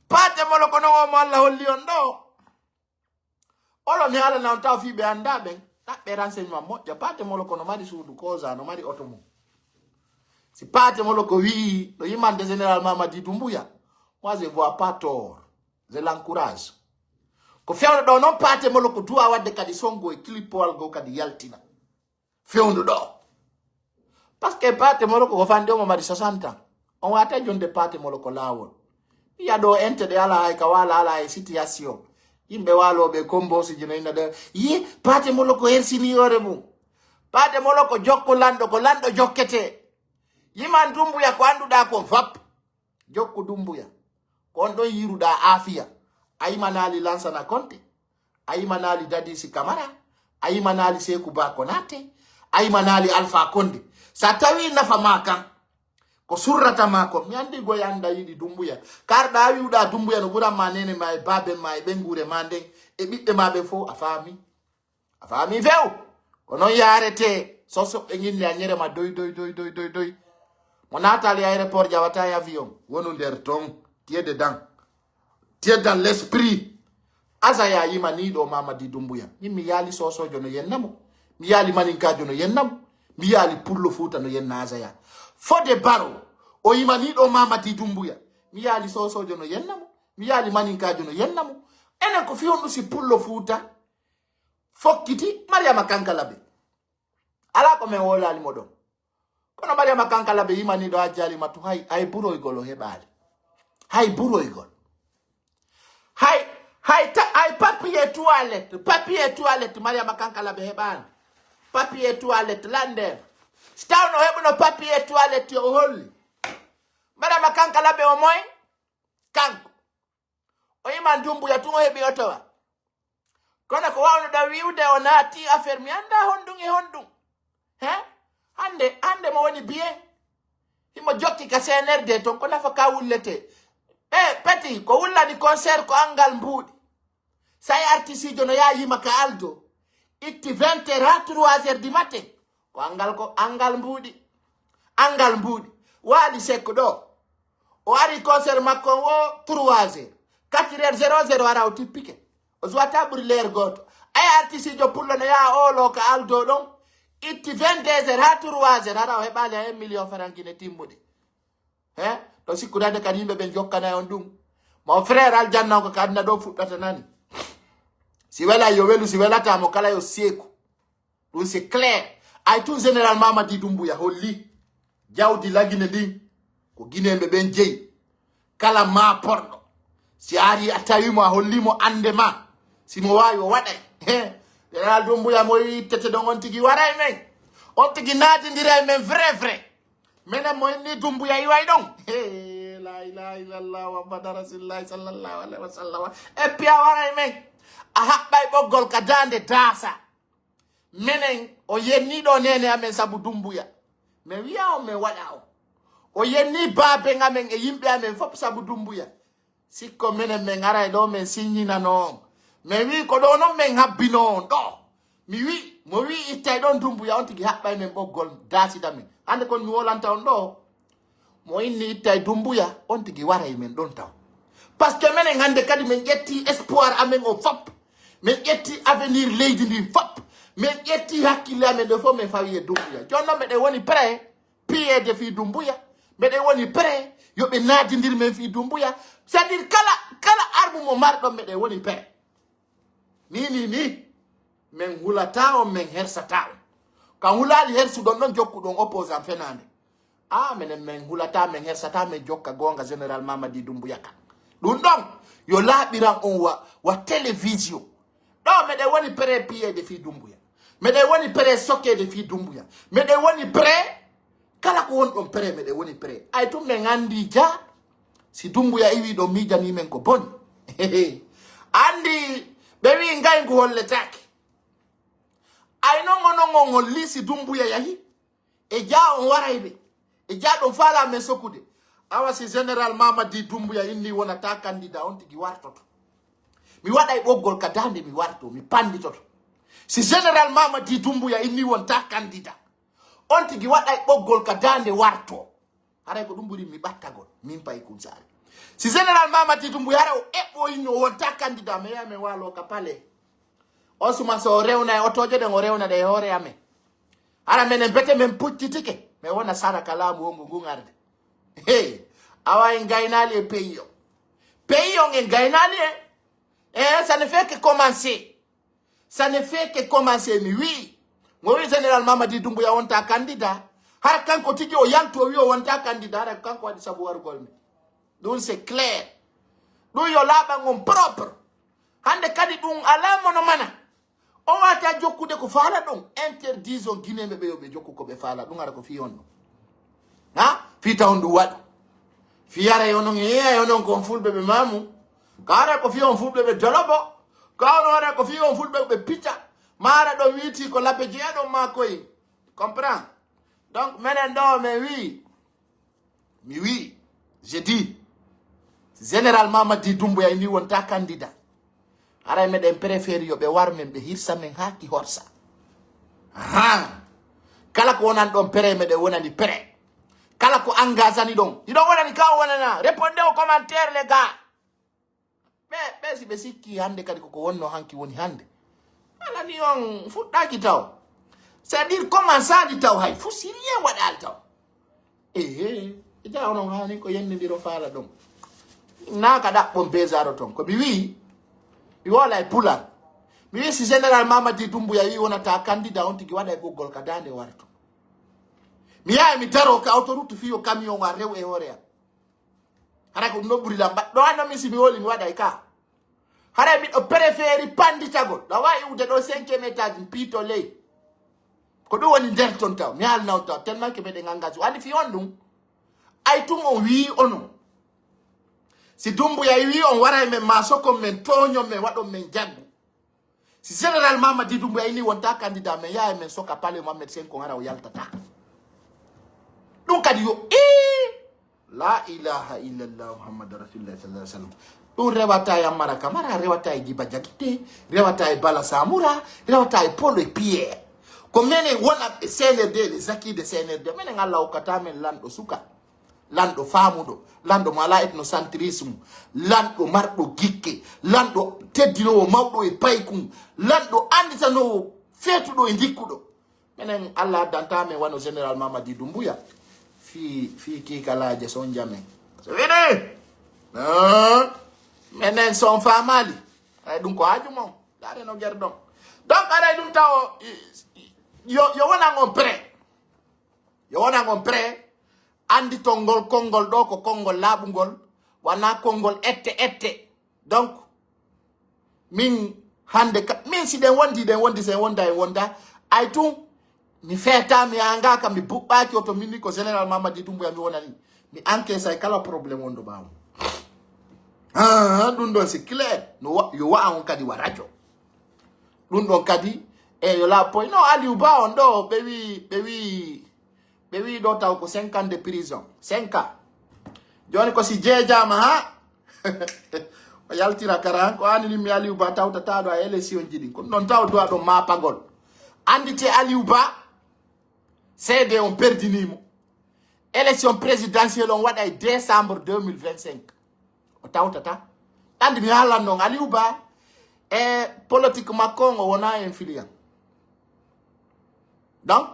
pate molo kono mo Allah holli on do olo ni ala na taw fi be anda ben be renseignement moja pate molo kono mari suudu koza no mari otomo si pate molo ko wi do yimande général Mamadi Doumbouya moi je vois pas tort je l'encourage ko fewno do non pate molo ko duwa wadde kadi songo e clipol go kadi yaltina fewno do parce que pate molo ko fande o mari 60 ans on wata jonde pate molo ko lawol ya do ente de ala ay kawala ala ay situation yimbe walo be kombo si jino ina de yi pate molo ko hersini yore mu pate molo ko jokko lando ko lando jokkete yiman Doumbouya ko anduda ko vap jokko Doumbouya kon do yiruda afia ay manali Lansana Conté ay manali Dadisi Camara ay manali Sekou Ba Konate ay manali Alpha Condé sa tawi nafa makan ko surrata mako mi andi go yanda yidi Doumbouya karda wiuda Doumbouya no bura manene may babe may be ngure manden e bibbe mabe fo afami few kono yarete soso e ngin ya nyere ma doy monata ali aéroport jawata avion wonu der ton tiede dans l'esprit azaya yima ni do Mamadi Doumbouya mi yali soso jono yennamo mi yali maninka jono yennamo mi yali pullo futa no yenna azaya fode baro o yima ni do Mamadi Doumbouya mi yali soso jono yennamo mi yali maninka jono yennamo enen ko fionu si pullo futa fokkiti Mariama Kankalabe ala ko men wolali modon kono Mariama Kankalabe yima ni do ajali matu hay buro igolo hebali hay buro igolo hay papier toilette Mariama Kankalabe hebali papier toilette lande stawno hebuno papier toilette yo holli Mariama Kankalabe o moy kanko o yima Doumbouya tun hebi otowa kono ko wawno da wiude o naati affaire mi anda hondung hande mo woni bien himo jokki ka CNRD ton ko nafa ka wullete peti ko wullani concert ko angal mbudi say artiste jono ya yima ka aldo itti 20h 3h du matin ko angal mbudi wadi sekko do o ari concert makko wo 3h 4h00 ara o tippike o zwata buri leer goto ay artiste jo pullo no ya olo ka aldo don itti 22h ha 3h hara o heɓali 1 million farankine timmude to sikkudade kadi yimɓe ɓe jokkana on ɗum mon frère aljanna ko kadna ɗo fuɗɗata nani si wela yo welu si welatamo kala yo seeku ɗum c'est clair ay tout général Mamadi Doumbouya holli jawdi lagine ndin ko guineɓe ɓen jeeyi kala ma porɗo si ari a tawimo a hollimo ande ma simo wawi o waɗay général Doumbouya mo wi tete ɗon on tigui waray men on tigui naatidira e men vrai menen mo inni Doumbouya iway ɗon la ilaha illallah muhammadu rasulullah sallallahu alaihi wasallam e puis a waray men a haɓɓay ɓoggol ka dande daasa menen o yenniɗo nene amen sabu Doumbouya mi wiya on mi waɗa o yenni baabe ngamen e yimɓe amen fof sabu Doumbouya sikko menen men aray ɗo men signina on mi wi ko ɗo noon men habbino on ɗo mi wi mo wi ittay ɗon Doumbouya on tigui haɓɓay men ɓoggol daasida men hande kon mi wolanta on ɗo mo inni ittay Doumbouya on tigui waray men ɗon taw par ce que menen hande kadi min ƴetti espoir amen o fop min ƴetti avenir leydi ndi fop min ƴetti hakkille amen ɗo fof min fawi e Doumbouya jonnon meɗen woni prêt piyede fi Doumbouya meɗen woni prêt yoɓe naadidir men fi Doumbouya c'est à dire kala arme mo marɗon meɗen woni prêt ni min hulata on min hersata on kan hulali hersuɗon ɗon jokkuɗon opposant fenande minen min hulata min hersata min jokka gonga général Mamadi Doumbouya kan ɗum ɗon yo laaɓiran on wa télévision ɗo meɗen woni prêt piyede fi Doumbouya meɗen woni prêt sokkede fi Doumbouya meɗen woni prêt kala ko won ɗon prêt meɗen woni prêt ay tum min andi ja si Doumbouya iwi ɗo mijani men ko boni andi ɓe wi ngaygu holletake ay non on holli si Doumbouya yahi e ja on warayɓe e ja ɗon faala men sokkude awa si général Mamadi Doumbouya inni wonata candidat on tigui wartoto mi waɗay ɓoggol ka dande mi warto mi panditoto si général Mamadi Doumbouya inni wonta candidat on tigui waɗay ɓoggol ka dande warto haray ko ɗum ɓuri mi ɓattagol min pay kunsari si général Mamadi Doumbouya hara o eɓɓoyino wonta candidat mi yaha min walo ka palais o suma so rewna e otoje ɗen o rewnade e hoore amen hara menen bete men puccitike mi wona sara kalamu wongo ngun arde awa en gaynali e pays on en gaynali ça ne fait que commencer mi wi mo wi général Mamadi Doumbouya wonta candidat har kanko tigi o yanto wi o wonta candidat har kanko waɗi sabu wargol mi ɗum c'est clair ɗum yo laaɓan on propre hande kadi ɗum alamono mana o wata jokkude ko faala ɗum interdison guinéɓe ɓe yoɓe jokku ko ɓe faala ɗum ara ko fi on ɗum fi taw ɗum waɗu fiyara yo non yeeya yo non kon fulɓe ɓe mamu kara ko fi on fulɓe ɓe dolobo kawnoore ko fi on fulɓe ɓe picca mara ɗo wiiti ko lappe jeeɗon ma koye comprend donc menen ɗo mi wi je dis général Mamadi Doumbouya ni wonta candidat aray meɗen préféré yoɓe war men ɓe hirsa men haki horsa kala ko wonan ɗon pré meɗen wonani pré kala ko engagani ɗon iɗon wonani ka wonana réponde au commentaire les gars ɓe si ɓe sikki hande kadi koko wonno hanki woni hande ala ni on fuɗɗaki taw c'est à dire commençali taw hay fo si rien waɗali taw ja onon hani ko yennidiro faala ɗum naka ɗaɓɓon besaro ton ko mi wi mi wola e pular mi wi si général Mamadi Doumbouya wi wonata candidat on tigui waɗa e ɓoggol ka dande warto mi yaha mi daro ka autoroute fiyo camion wa rew e hoore am hara ko ɗum ɗon ɓuri lam ɗo annomi si mi woli mi waɗay ka hara miɗo préféri panditagol ɗa wawi iwde ɗo 5e étage piito ley ko ɗum woni nder ton taw mi haalna on taw tellement que meɗen engagé andi fi on ɗum ay tum on wi onon si Doumbouya wi on waray men ma sokon men toñon men waɗon men jaggu si général Mamadi Doumbouya ini wonta candidat men yaha men soka palais Mohamed Senko ara o yaltata ɗum kadi yo la ilaha illallah muhammadu rasulullah sallallahu alaihi wasallam ɗum rewata e Ammara Camara rewata e Djiba Diakité rewata e Bala Samura rewata e Paul et Pierre ko menen wona e CNRD les acquis de CNRD menen Allah hokkata men lanɗo suka lanɗo famuɗo lanɗo mo ala ethnocentrisme lanɗo marɗo gikke lanɗo teddinowo mawɗo e paykum lanɗo anditanowo feetuɗo e jikkuɗo menen alla danta me wano général Mamadi Doumbouya fi ki kala je son jamais so vede menen son famali ay dum ko haju mom dare no ger donc ara dum taw yo wona ngon pré andi tongol kongol do ko kongol labungol wana kongol ette donc min hande min si den wondi se wonda ay tum mi feta mi anga ka mi buɓɓaki oto minni ko général Mamadi Doumbouya mi wonani mi encaisse ay kala probléme wondo bawo ɗum ɗon c'est clair no yo wa'a on kadi wa radio ɗum ɗon kadi e yo la poy no Aliou Ba on ɗo ɓe wi ɗo taw ko 5 ans de prison 5 ans joni ko si jeejama ha o yaltira kara ko anini mi Aliou Ba tawtata ɗo a élection jiɗi ko ɗon taw dowa ɗo mapagol andite Aliou Ba c'est on perdinimo élection présidentielle on waɗa décembre 2025 o tawtata andi mi halan non Aliou Ba e politique makko o wona influent donc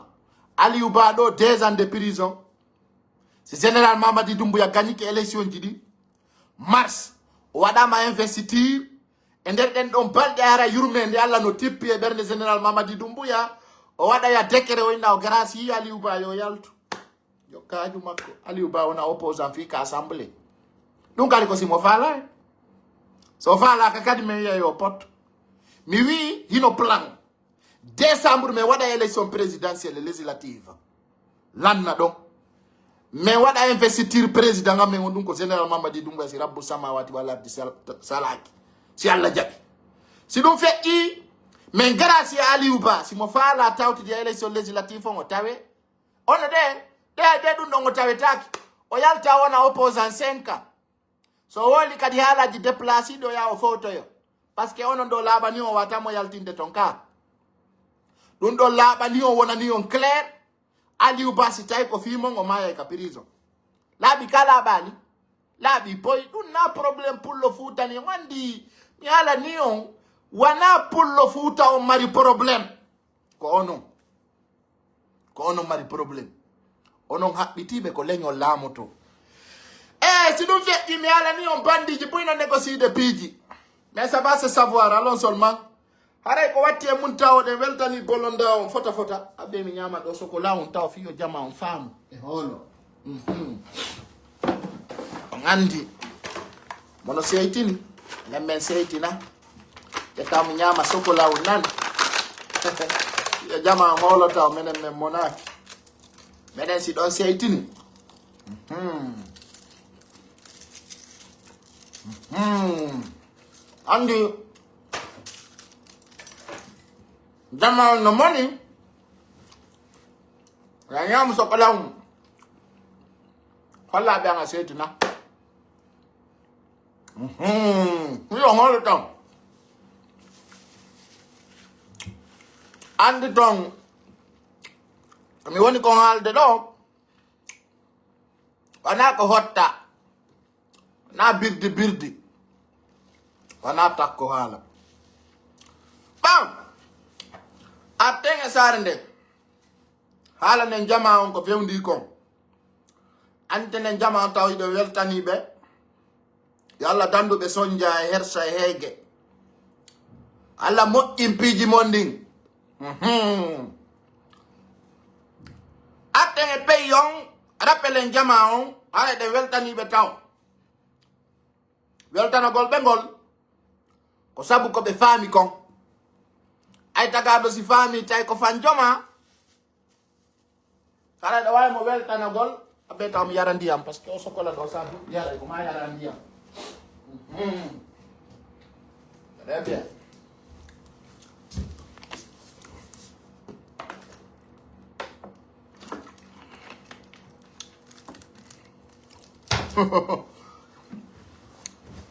Aliou Ba ɗo 2 ans de prison si général Mamadi Doumbouya gagni ke élection jiɗi mars o waɗama investiture e nder ɗen ɗon balɗe ara yurmede Allah no tippi e ɓernde général Mamadi Doumbouya o waɗa ya décret o inna o grâce yi Aliou Ba yo yaltu yo kaaju makko Aliou Ba wona opposant fi ka assemblée ɗum kadi ko simo faala so faalaka kadi mi wiya yo pot mi wi hino plan décembre mi waɗa élection présidentielle législative lanna ɗon mi waɗa investiture président ngam men ɗum ko général Mamadi Doumbouya si rabbu samawati wal ardi salaki si Allah jaɓi si ɗum feƴƴi min grâce Aliou Ba simo faala tawtidi élection législative on o tawe ono de ɗum ɗon o tawetaki o yalta wona opposant 5 ans so woli kadi haalaji déplacé ɗo ya o fotoyo par ce que onon ɗo laaɓani o watamo yaltinde ton ka ɗum ɗon laaɓani o wonani on clair Aliou Ba si tawi ko fimon o maya ka prison laaɓi ka laaɓani laaɓi boy ɗum na probléme pullo fuutani wandi mi haala ni on wana pullo fuuta on mari probléme ko onon mari probléme onon haɓɓitiɓe ko leñol laamoto si ɗum feƴƴi mi haala ni on bandiji boyno négociide piiji mais ça va se savoir allons seulement haray ko watti e mun taw ɗe weltani bolonda on fota abbe mi ñama ɗo soko lawon taw fiyo jama on faamu e hoolo on andi mono seytini men men seytina e tamu ñama soko lawon nan yo jama on hoolo taw menen men monaki menen si ɗon seytini andi jama no money ya ñam so kalaw wala be nga setina yo holo tam andi ton mi woni ko halde do wana ko hotta na birdi wana takko hala bam atenge sarende hala nen jama on ko fewndi kon antenen jama taw do weltani be yalla danduɓe sonja e hersa e heege alla moƴƴin piiji mon ndin attenge pey on rappelen jama on hala ɗe weltaniɓe taw weltanagol ɓe ngol ko sabu ko ɓe faami kon ay tagaɗo si faami tay ko fan joma kala ɗo wawi mo weltanagol aɓe taw mi yara ndiyam par ce que o sokola ɗo sabu yara ko ma yara ndiyam très bien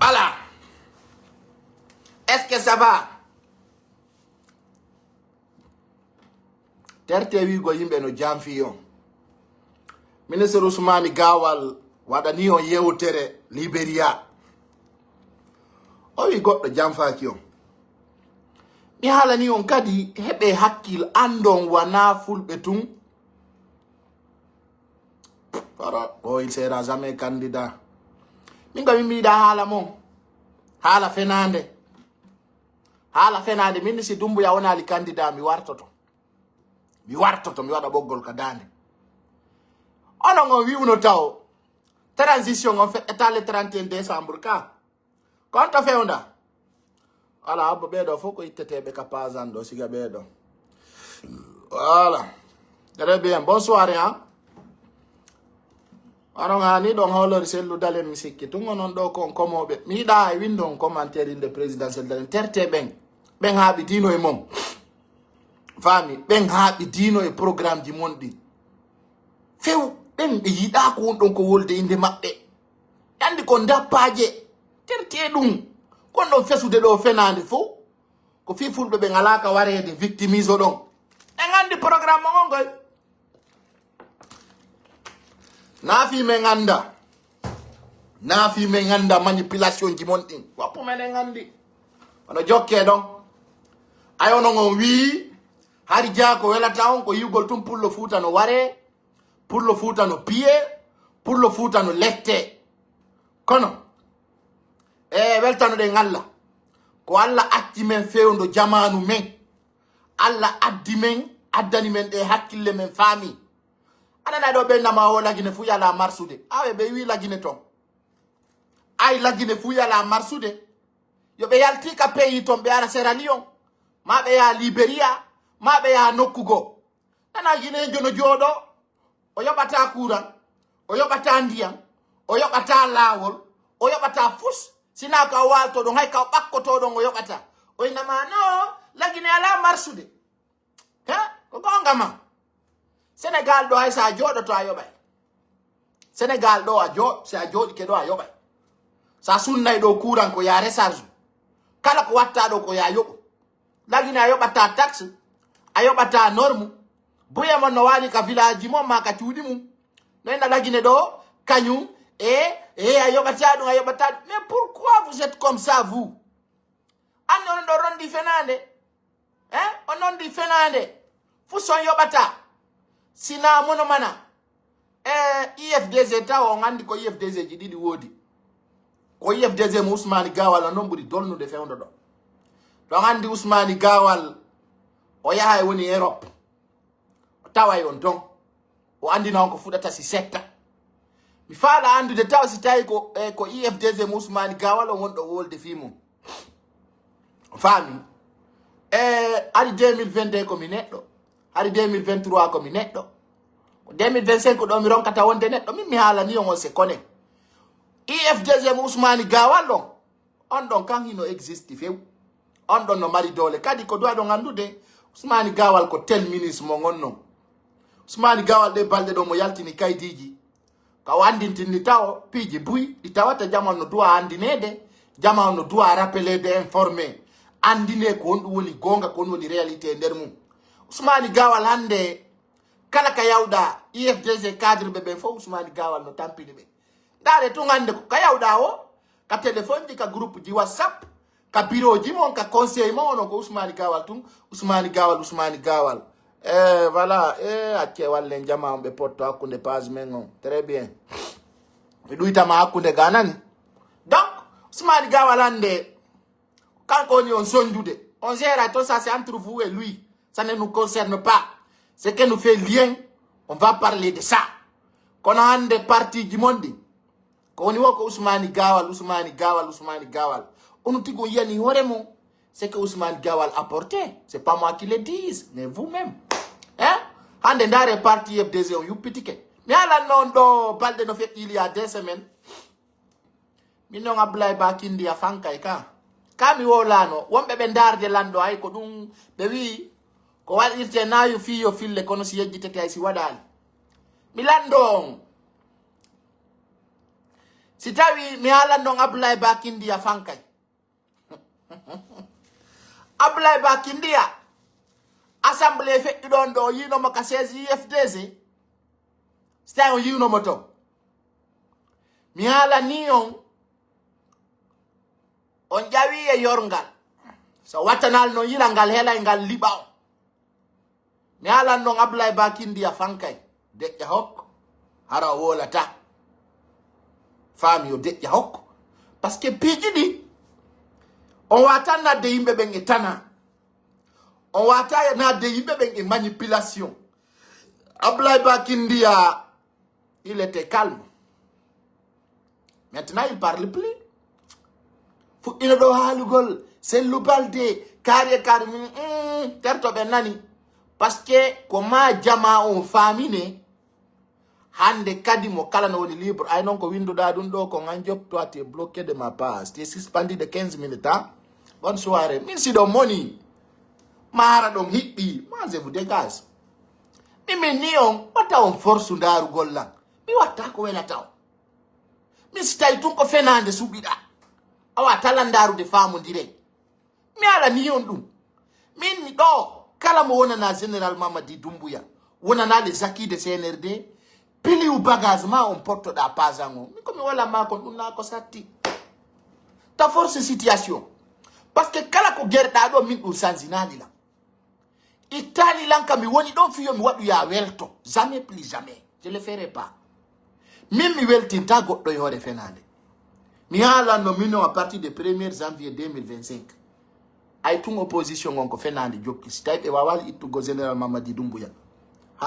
voilà est-ce que ça va terte wigo yimɓe no jamfi on ministre Ousmane Gawal waɗani on yewtere Libéria o wi goɗɗo jamfaki on mi halani on kadi hebe hakkil andon wana fulbe tun para o il sera jamais candidat minga mi da hala mon hala fenande min si dumbu ya wona ali candidat mi wartoto mi wada boggol ka dande ono ngo wi uno taw transition on fait état le 31 décembre ka konto fewnda ala abbo bedo foko ittetebe ka pasando siga bedo voilà très bien bonsoir hein aronga ni don holor sellu dalen mi sikki tungo non do kon komobe mi da e window commentaire inde présidentiel dalen terte ben haabi dino e mom fami ben haabi dino e programme di mondi few ben be yida ko don ko wolde inde mabbe andi ko ndappaje terte dum kon do fesude do fenande fo ko fi fulbe be ngalaka warede victimizo don en andi programme ngol nafi me nganda manipulation ji montin wapu menen ngandi ono jokke don ayono ngon wi hari jako wela taon ko yugol tum pour le futa no ware pour le futa no pied pour le futa no lette kono weltano de ngalla ko alla acci men fewndo jamanu men alla addi men addani men de hakkille men fami anana do be nama o lagine fu yala marsude awe be wi lagine ton ay lagine fu yala marsude yo be yalti ka pays ton be ara Sierra Leone ma be ya Liberia ma be ya nokkugo nana gine jono jodo o yobata kuran o yobata ndiam o yobata lawol o yobata fus sina ka walto do hay ka bakkoto do o yobata o inama no lagine ala marsude ha ko gongama Senegal do ay sa jodo to ayobay Senegal do ajo sa jodi ke do ayobay sa sunnay do kuran ko ya recharge kala ko watta do ko ya yobo lagina ayobata tax ayobata norme buya mon no wani ka village mo ma ka tudi mum nenda lagine do kanyu ayobata do ayobata mais pourquoi vous êtes comme ça vous anon do rondi fenande onon di fenande fu son yobata sina mono mana IFDZ ta o ngandi ko IFDZ jididi wodi ko IFDZ mo Ousmane Gawal non buri dolno de fewndo do ngandi Ousmane Gawal o yahay woni Europe o taway on don o andi non ko fudata si setta mi faala andude taw si tay ko ko IFDZ mo Ousmane Gawal on wondo wolde fimo fami ari 2022 ko mi neddo hari 2023 ko mi neddo 2025 do mi ronkata wonde neddo mi hala ni on se kone IFDZ Ousmane Gawal on don kan hino exist few on don no mari dole kadi ko do adon andude Ousmane Gawal ko tel ministre mo ngonno Ousmane Gawal de balde do mo yaltini kaydiji ka wandintini taw piji buy di tawata jamano duwa andinede jamano duwa rappeler de informer andine ko on woni gonga ko woni réalité nder mum Ousmane Gawal hande kala ka yawda IFDZ cadre bebe fo Ousmane Gawal no tampini be dare to ngande ko ka yawda o ka téléphone di ka groupe di WhatsApp ka bureau di mon ka conseil mo no ko Ousmane Gawal tum Ousmane Gawal voilà acce walle jama be porto akunde page mengo très bien e duita ma akunde ganani donc Ousmane Gawal hande kanko ni on sonjude on gère tout ça c'est entre vous et lui. Ça ne nous concerne pas. Ce qui nous fait lien, on va parler de ça. Qu'on a des partis du monde. Qu'on y voit que Ousmane Gawal. On nous dit qu'on y a ni horemo. C'est que Ousmane Gawal a apporté. C'est pas moi qui le dis, mais vous-même. Hein? Hande ndare parti FDZ on yupitike. Mais à la non do balde no fait il y a 2 semaines. Minon Ablaye Bakindi a fanka eka. Kami wolano, wombe bendarde lando ay ko dum be wi ko wadirte nayu fiyo fille kono si yejjitete ay si wadal milando si tawi mi halando Ablaye Bakindi a fankay Ablaye Bakindi a assemblée fe don do yino maka 16 IFDZ sta yino moto mi hala ni on jawi e yorngal So watanal no yila ngal hela ngal libao. Mi ala no Ablaye Bakindi ya fankay. De ya hok. Hara wola ta. Fami yo de ya hok. Parce que pijidi. On watana de yimbe ben etana. On watana de yimbe ben manipulation. Ablaye Bakindi ya, il était calme. Maintenant il parle plus. Fu ina do halugol. C'est l'ubalde. Carré terto benani. Parce que comment jama on famine. Hande kadi mo kala no libre. Ay non ko window da dun do ko nganjop toi t'es bloqué de ma part. T'es suspendu de 15 minutes. Hein? Bonne soirée. Merci do money. Mara dom hippi. Moi je vous dégage. Mimi nion wata on force ndaru golla. Mi wata ko wela taw. Mi stay tun ko fenande subida. Awa talandaru de famu direct. Mi ala nion dum. Min do kala mo wona na General Mamadi Doumbouya. Wona na le Zaki de CNRD. Pili ou bagage ma on porte da pazango. Mi komi wala ma ko na ko sati. Ta force situation. Parce que kala ko gerda do min ursanzinali la. Itali lanka mi woni don fiyo mi wadu ya welto. Jamais plus jamais. Je le ferai pas. Même mi welti ta goddo yore fenande. Mi hala no mino à partir de 1er janvier 2025. Ay tung opposition ngonko fenande jokki. Stay e wawal itu go General Mamadi Doumbouya.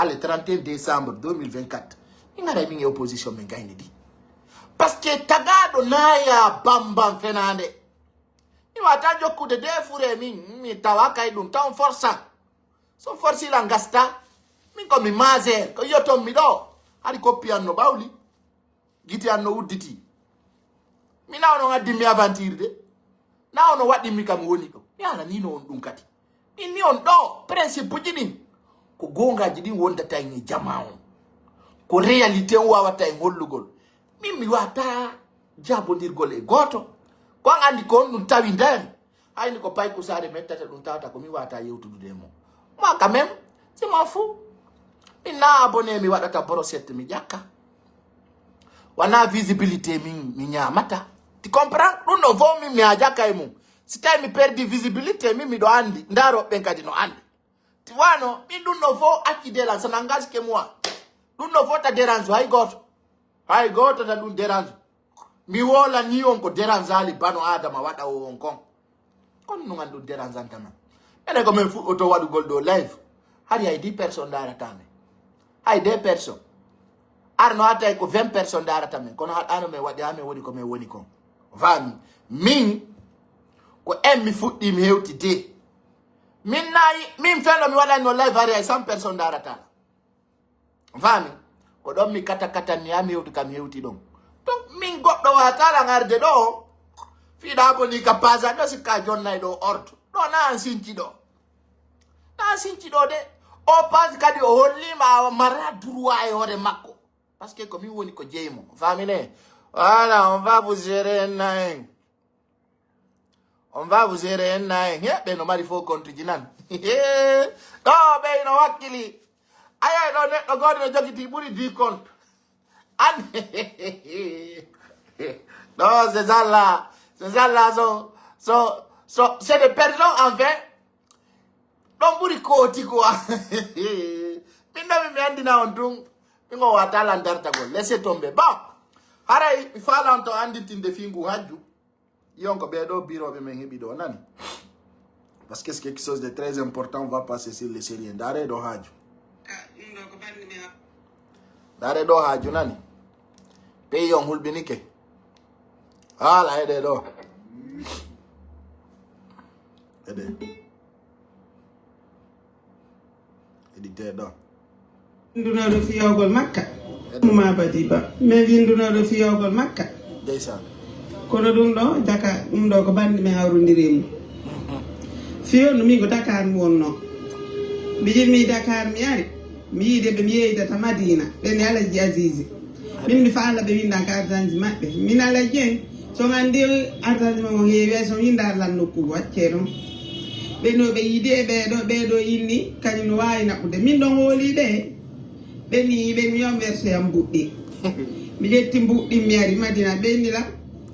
Le 31 décembre 2024. Ingara mingi opposition men gayni di. Parce que tagado naya bambam fenande. Ni wata jokku de defure mi tawaka idum taw força. So forsi la ngasta. Min ko mi maze ko yoto mi do. Hari ko piano bawli. Giti anno udditi. Mi na ono ngadi mi aventure de. Na ono wadi mi kam woni do. Yala ni no on dum kati. Ni on do principe jidin. Ko gonga jidin wonda tay ni jamaaw. Ko réalité wawa tay hollugol. Mi wata jabondirgol e goto. Ko andi ko dum tawi ndar. Hayni ko pay ko sare mettata dum tawta ko mi wata yewtude mo. Moi quand même, c'est m'en fou. Mi na abonné mi wadata borosette mi jakka. Wana visibilité mi nyamata. Tu comprends? Nous no mi ajaka emu. Si tay mi perdi visibilité mi do andi. Ndaro benkadi no andi. Tu vois non? Mi du no vo aki dérange ça n'engage que moi. Du no vo ta dérange hay goto. Hay goto ta dun dérange. Mi wola ni on ko dérange ali bano adama wada o on kon. Kon no ngandu dérange antama. Ene ko men fu auto wadu goldo live. Hari ay 10 personnes dara tame. Hay 2 personnes. Arno atay ko 20 personnes dara tame. Kono hadano me wadi ame woni ko me woni kon. Vami min ko emmi fuddi mi hewti de. Min felo mi wada no live hari ay 100 personnes dara tala. Vami ko don mi kata ni ame hewti kam hewti don. Donc min goddo wa tala ngarde do. Fi da boni ka paza do si ka jonna do orto. No na sinci do. Na sinci do de. O pas kadi o holli ma mara droit e hore makko. Parce que comme woni ko jeymo. Famille. Voilà, on va vous gérer un nain. On va vous gérer un nain. Ben no mari fo contre jinan. Do be no wakili. Aya do ne do god no jogiti buri di compte. An. Non, c'est ça là. C'est ça là so c'est des personnes en fait. Don't buri koti quoi. Minna mi andi na ondung. Ngo watala ndarta go. Laissez tomber. Bon. Haray il faut lanto andi tinde fingu haju. Yonko bedo biro be mengi do nani. Parce que c'est quelque chose de très important, on va passer sur les séries. Dare do haju. Dare do haju nani. Pe yon hulbinike. Hala ede do. Ede. Edite do.
Nduna do fiyogol makka. Muma badiba. Me vinduna do fiyogol makka.
Deysa.
Kono dum do jaka dum do ko bandi me hawrondiremu. Fiyo no mi go Dakar wonno. Mi jimi Dakar mi ari. Mi yide be mi yeyda ta Madina. Ben Alaji Azizi. Min mi faala be winda ka ardanji mabbe. Min ala jen so ngandi ardanji mo heewe so winda lan nokku wacce don. Be no be yide be do inni kanyum wayi nabude. Min don woli de. Be ni be mi yon verse am buddi. Mi jetti buddi mi ari Madina be ni la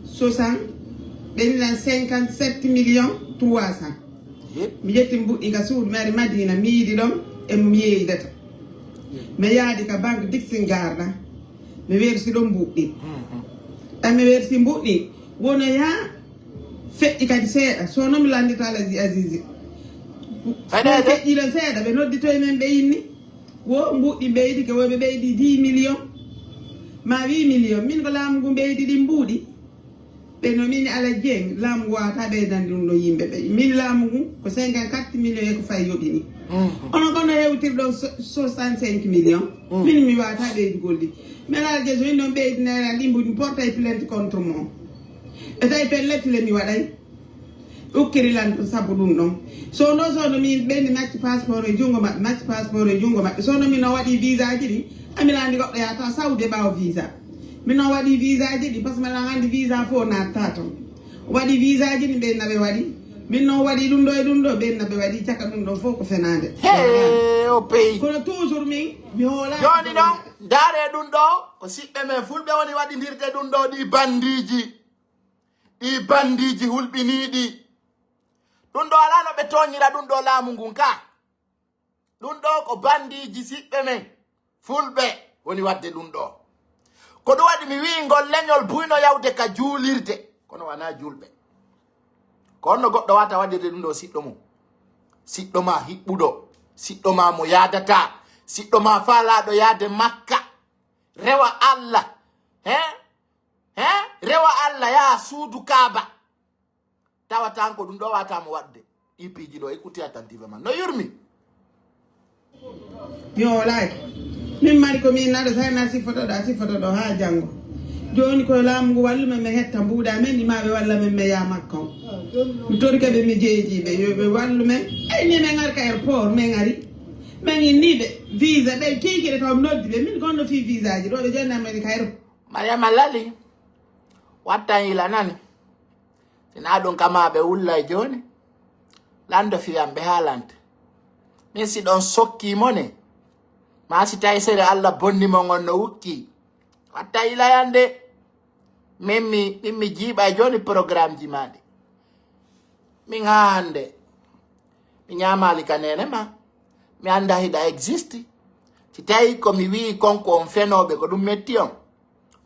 60 be ni la 57 millions 300. mi yetti mbuɗɗi ka suudu mari Madina mi yiidi ɗon emo mi yeydata mi yaadi ka banque Dixin garɗa mi wersi ɗon mbuɗɗi ɗan mi wersi mbuɗɗi wono ya feƴƴi kadi seeɗa so noon mi landito Alaji Azizi feƴƴi ɗon seeɗa ɓe nodditoye men ɓe yinni wo mbuɗɗi ɓeydi ke woɓe ɓeydi 10 millions ma 8 millions min ko laamu ngu ɓeydi ɗi mbuuɗi ɓe no min Alaji Dieng laamu ngu wawata ɓeydande ɗum ɗo yimɓe ɓe min laamu ngu ko 54 millions eko fayi yoɓini onon kono hewtirɗo 65 millions min mi wawata ɓeydugol ɗi mais Alaji so min ɗon ɓeydinaa ɗi mbuɗi mi portay plainte contre mon e tawi pellette le mi waɗay ukkirilan sabu ɗum ɗon sono sono min ɓeydi macci passeport e junngo maɓɓe macci passeport e junngo maɓɓe sono min o waɗi visa ji ɗi amilandi goɗɗo yahata Saudi ɓaawa visa min o waɗi visa ji ɗi par ce que mbiɗa anndi visa fof natta toon waɗi visa ji ɗi ɓen naɓe waɗi min noon waɗi ɗum ɗo e ɗum ɗo ɓen naɓe waɗi caka ɗum ɗo fof ko fenade
o pays
kono toujours min mi hoola
joni noon daare ɗum ɗo ko siɓɓe men fulɓe woni waɗidirde ɗum ɗo ɗi bandiji hulɓiniɗi ɗum ɗo ala no ɓe toñira ɗum ɗo laamu ngun ka ɗum ɗo ko bandiji siɓɓe men fulɓe woni wadde ɗum ɗo ko ɗum waɗi mi wi ngol leñol buyno yawde ka juulirde kono wana julɓe ko onno goɗɗo wata waɗirde ɗum ɗo siɗɗo mum siɗɗo ma hiɓɓuɗo siɗɗo ma mo yadata siɗɗo ma faalaɗo yaade Makka rewa Allah rewa Allah ya suudu Kaaba tawatan ko ɗum ɗo watamo waɗde ɗi piiji ɗo écouté attentivement no yurmi
yo walaaki min mari ko min naɗo sayna sifoto ɗo ha janngo joni koye laamu ngu wallu men mi hetta mbuuɗa men imaɓe walla men mi ya Makka o mi torike ɓe mi jeejiɓe yoɓe wallu men eyni min ari ka airport min ari min inniɓe visa ɓe kikiɗe taw mi noddi ɓe min gonno fi visa ji ɗo ɓe jonni amen ka airport
Mariama lali wattan yila nani sina ɗum kamaɓe wulla joni lando fiyamɓe haalante min si ɗon sokkimo ne ma si tawi sere Allah bonnimo ngon no wukki watta yilayande min mi jiiɓa joni programme ji maɗi min ha hande mi ñamali ka nene ma mi anda hiɗa existe si tawi komi wi konko on fenoɓe ko ɗum metti on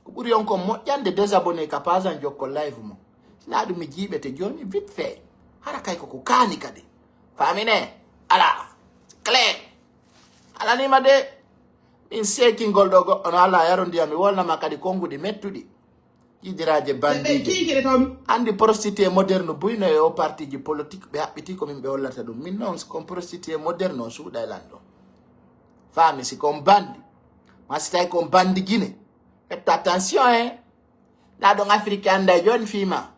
ko ɓuri on kon moƴƴande désabonné ka pasan jokkol live mo sina ɗum mi jiiɓete joni vite fait hara kay koko kaani kadi famine ala clair alanima de min sekingol ɗo goɗɗo no Allah yarondiyam mi wolnama kadi konguɗi mettuɗi yidiraje bandiji andi prostitué moderne buyno e o parti ji politique ɓe haɓɓiti komin ɓe hollata ɗum min noon sikon prostitué moderne o suuɗa e lanɗo fami sikon bandi ma si tawi kon bandi guine faites attention na ɗon Afrique anda e joni fima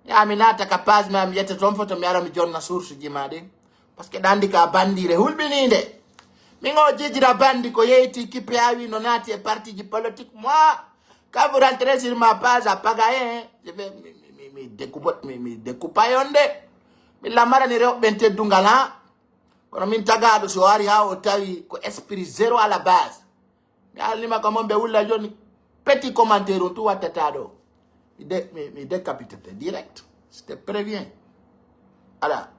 yami nata ka page ma mi yetta toon foto mi ara mi jonna source ji ma ɗin par ce que ɗandi ka bandire hulɓinide min o jejira bandi ko yeyti kippe awi no naati e parti ji politique moi quand vous rentrez sur ma page à pagaye je vais mi découpa yonde mi lamarani rewɓe teddungal ha kono min tagaɗo so ari ha o tawi ko esprit zéro à la base mi alnima ko mon ɓe wulla joni petit commentaire on tu wattata ɗo mi décapitete direct je te préviens ala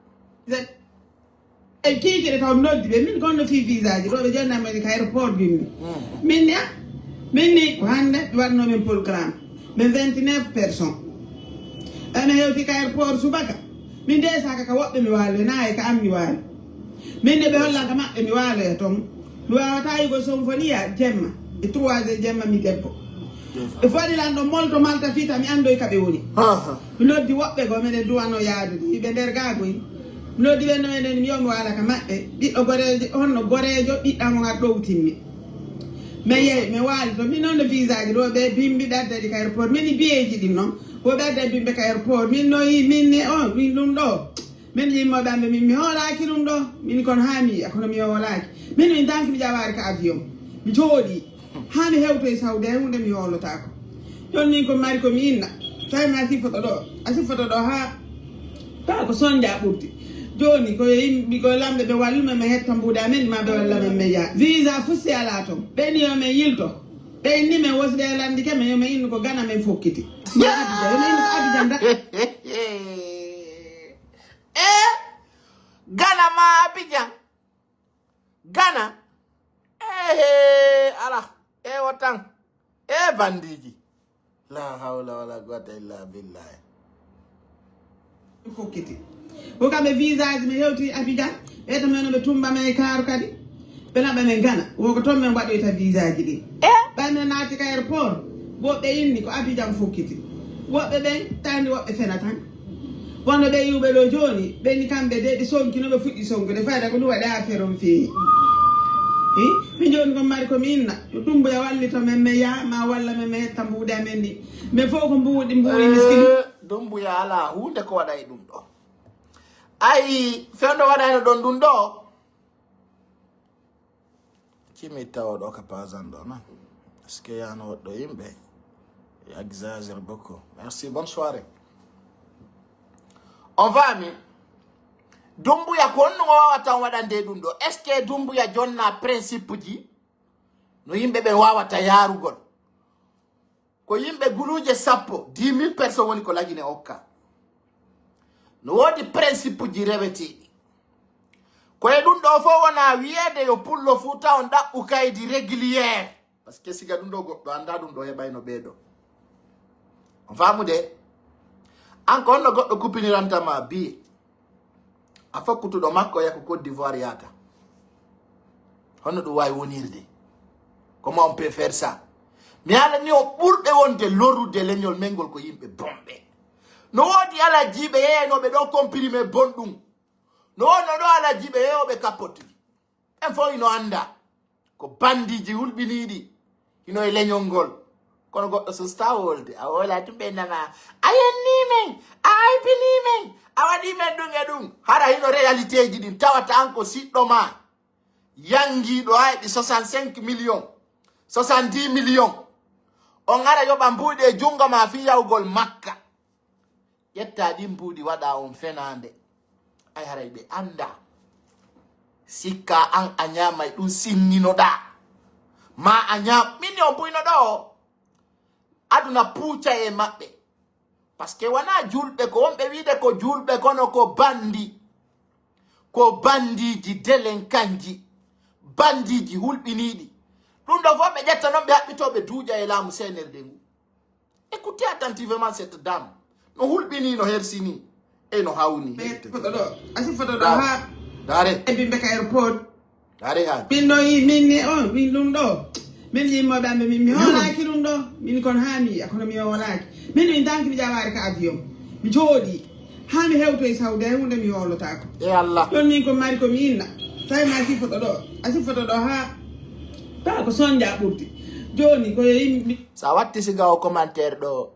e kikiɗe taw noddi ɓe min gonno fi visa ji ɗo ɓe jonni amen ka aéroport bimmi min ni ko hande ɓe waɗnomin programme ɓe 29 personnes ene hewti ka aéroport subaka min de saka ka woɓɓe mi waalo nayi ka am mi waalo min de ɓe hollanka maɓɓe mi waaloya toon mi wawata yigo symphonia jemma e 3 heures jemma mi debbo e foti lan ɗo molto malta fita mi andoy kaɓe woni mi noddi woɓɓe go meɗen duwano yaadude yiɓe nder gagoy mi noddi ɓenno meɗen mi yomi waala ka maɓɓe ɓiɗɗo gorejo honno gorejo ɓiɗɗamo ngat ɗowtinmi mi yeeyi mi waali to min noon no visa ji ɗo ɓe bimbi ɗaddadi ka aéroport min biyeji ɗin noon wo ɓedda bimɓe ka aéroport min noyi minni o min ɗum ɗo min yimmoɓe amɓe min mi hoolaki ɗum ɗo min kono ha mi yiya kono mi hoolaki min tanki mi ƴawari ka avion mi jooɗi ha mi hewtoye sawde e hunde mi hoolotako joni min komi mari komi inna tawi mi a siffoto ɗo ha tawa ko sonde a ɓurti joni ko yimɓe ko lamɓe ɓe wallumen mi hetta mbuuɗe amen ma ɓe wallamen mi yaa visa fusti ala toon ɓeni yomen yilto ɓe inni men wosde e landi ke men yomen innu ko Gana men fokkiti mi Abidjan yomen innu ko Abidjan da Ghana ma Abidjan Ghana ala watan bandiji la hawla wala quwwata illa billah
fokiti ko kambe visa mi hewti Abidjan to men be tumba me kaaru kadi bena be men Ghana wo ko to men wadoyta visa ji di banne naati ka airport bo be yinni ko Abidjan fokiti wo be ben tandi wo be fena tan wono be yube do joni be ni kambe de di sonki no be fuddi sonko de fayda ko du wada affaire on fi mi joni ko mari ko minna yo tumbo ya walli to men me ya ma walla me tambuda men ni me fo ko mbudi miskin
dumbu ya ala hunde ko wada e dum do ay fendo wada no don dum do kimi taw do ka pazando na est-ce que ya no do yimbe exagère beaucoup merci bonne soirée on va mi dumbu ya ko no wawata wadande dum do est ce que dumbu ya jonna principe ji no yimbe be wawata yarugol ko yimbe guluje sappo 10,000 personnes woni ko lagine okka no wodi principe ji reweti ko e dum do fo wona wiede yo pullo futa on dabbu kaydi régulière parce que siga dum do goddo anda dum do hebay no bedo on famu de encore no goddo kupiniranta ma bi afa kutudo makko yakko Côte d'Ivoire yata hono do way wonirde comment on peut faire ça mi ala ni o burde wonde lorude leñol mengol ko yimbe bombe no wodi ala jibe no be do comprimé bondum no do ala jibe be kapoti en fo ino anda ko bandiji hulbinidi ino e leñol ngol kono goddo so stawolde a wala tumbe nana ayenni men ay bini men awadi men dum hara hino réalité ji din tawata anko siddo ma yangi do ay 65 millions 70 millions on ara yo bambude junga ma fi yawgol makka yetta di mbudi wada on fenande ay haray be anda sikka an anyama dum sinnino da ma anya mini on buino do aduna pucha e mabbe parce que wana julbe ko wonbe wiide ko julbe kono ko bandiji delenkanji bandiji hulbinidi dum do fobe jetta non be habbitobe duuja e laamu senerde ngu écoutez attentivement cette dame no hulbini no hersini e no hawni
asi foto do ha
dare
e bimbe ka airport
dare ha
minno yi minni on min dum do min yimmo bambe mi holaki dum do min kon haami akono mi holaki min danki mi jawaari ka avion mi jodi haami hewto e Saudi hunde mi holota ko
e Allah
don min ko mari ko mi inna tay ma si foto do ha ta ko sonja burti joni ko yimmi
sa watti siga o commentaire do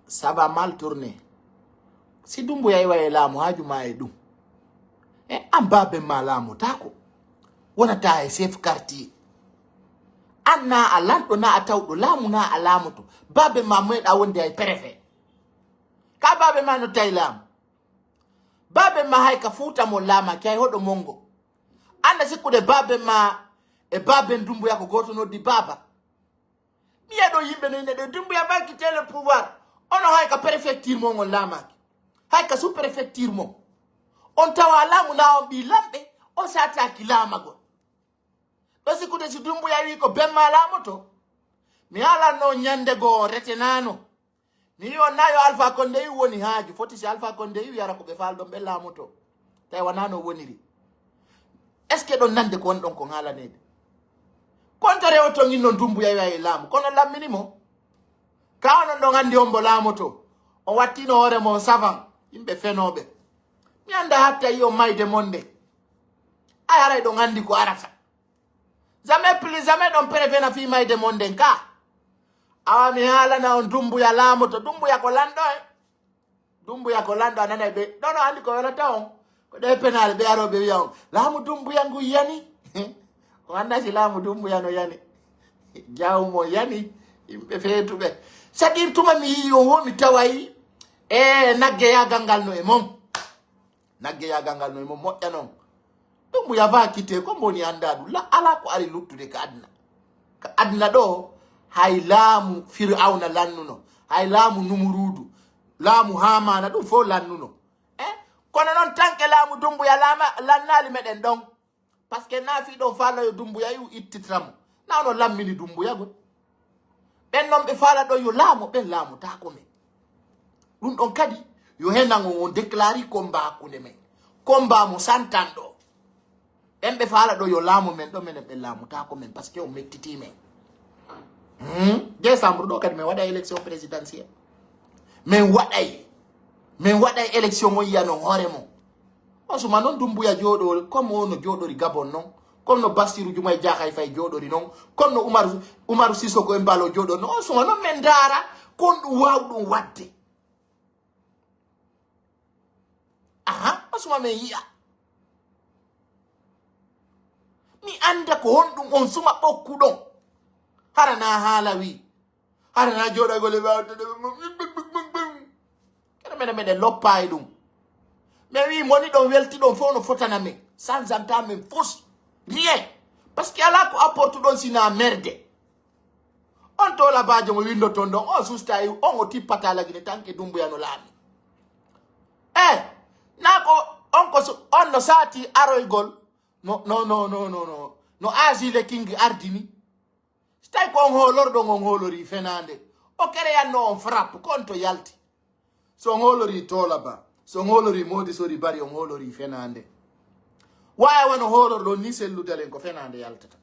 ça va mal tourner si dumbu yai waye lamu hajuma e dum e ambabe malamu tako wona ta e chef quartier anna alanto na atawdo lamu na alamu to babe ma mweda wonde ay préfet ka babe ma no taylam babe ma hay ka futa mo lama kay hodo mongo anda sikude babe ma e babe ndumbu yako goto no di baba miya do yimbe no inde do dumbu ya baki tele pouvoir ono hay ka préfecture mo ngol lama hay ka sous préfecture mo on tawa lamu na on bi lambe o sata kilama go dosi kude si dumbu ya wi ko bemma lamu to mi ala no nyande go retenano ni yo nayo Alpha Condé woni haaju foti si Alpha Condé yara ko be faldo be lamu to tay wanano woniri est ce que don nande ko won don ko ngala nede kontare o to nginno dumbu ya wi lamu kono lammini mo kawono don andi ombo lamu to o wattino hore mo savan yimbe fenobe mi anda hatta yo mayde monde ayara don andi ko arata jamais plus jamais don prevena fi mayde monde nka awa mi hala na on dumbu ya lamu to dumbu ya ko lando dumbu ya ko lando anana be dono andi ko wala taw ko de penal be aro be yaw lamu dumbu yangu yani ko anda si lamu dumbu yano yani jawmo yani imbe fetube sadir tuma mi yo woni tawai nagge ya gangal no e mom nagge ya gangal no e mom modya non dumbu ya va kite ko mboni andadu la ala ko ari luttude ka adna do hay laamu fir'auna lannuno hay laamu numurudu laamu hamana dum fo lannuno kono non tanke laamu dumbuya lannali meɗen ɗon parce que naafi ɗon faala yo dumbuya yu ittitamo nawno lammini dumbuya go ɓen noon ɓe faala ɗo yo laamu ɓen laamutako men ɗum ɗon kadi yo henan on déclari combat hakkunde men combat mo santanɗo ɓen ɓe faala ɗo yo laamu men ɗo minen ɓe laamutako men par ce que o mettiti men décembre ɗo kadi min waɗa élection présidentielle min waɗay élection on yiyano hoore mo on suma noon dumbuya jooɗo comme ono jooɗori gabon noon comme no Bassirou Diomaye Diakhar Faye jooɗori noon comme no Umaru Sissoko Embalo jooɗori noon on suma noon min ndaara kon ɗum wawɗum wadde aha on suma min yiya mi anda ko honɗum on suma ɓokkuɗon harana haala wi harana jooɗagole kene mene meɗen loppayi ɗum mais wi moni ɗon welti ɗon fof no fotana men sans entendre men fos rien parce que ala ko apporte ɗon sina merde on to labajo mo windo ton ɗon on sustayi on o tippata lagine tanke dumbuya no laami na ko on ko on no saati aroygol no asile king ardini stay ko on holorɗon on holori fenande o kereyanno on frappe kon to yalti so on holori tolaba so on holori modi sori bari on holori fenande waya wano holorɗon ni selludalen ko fenande yaltata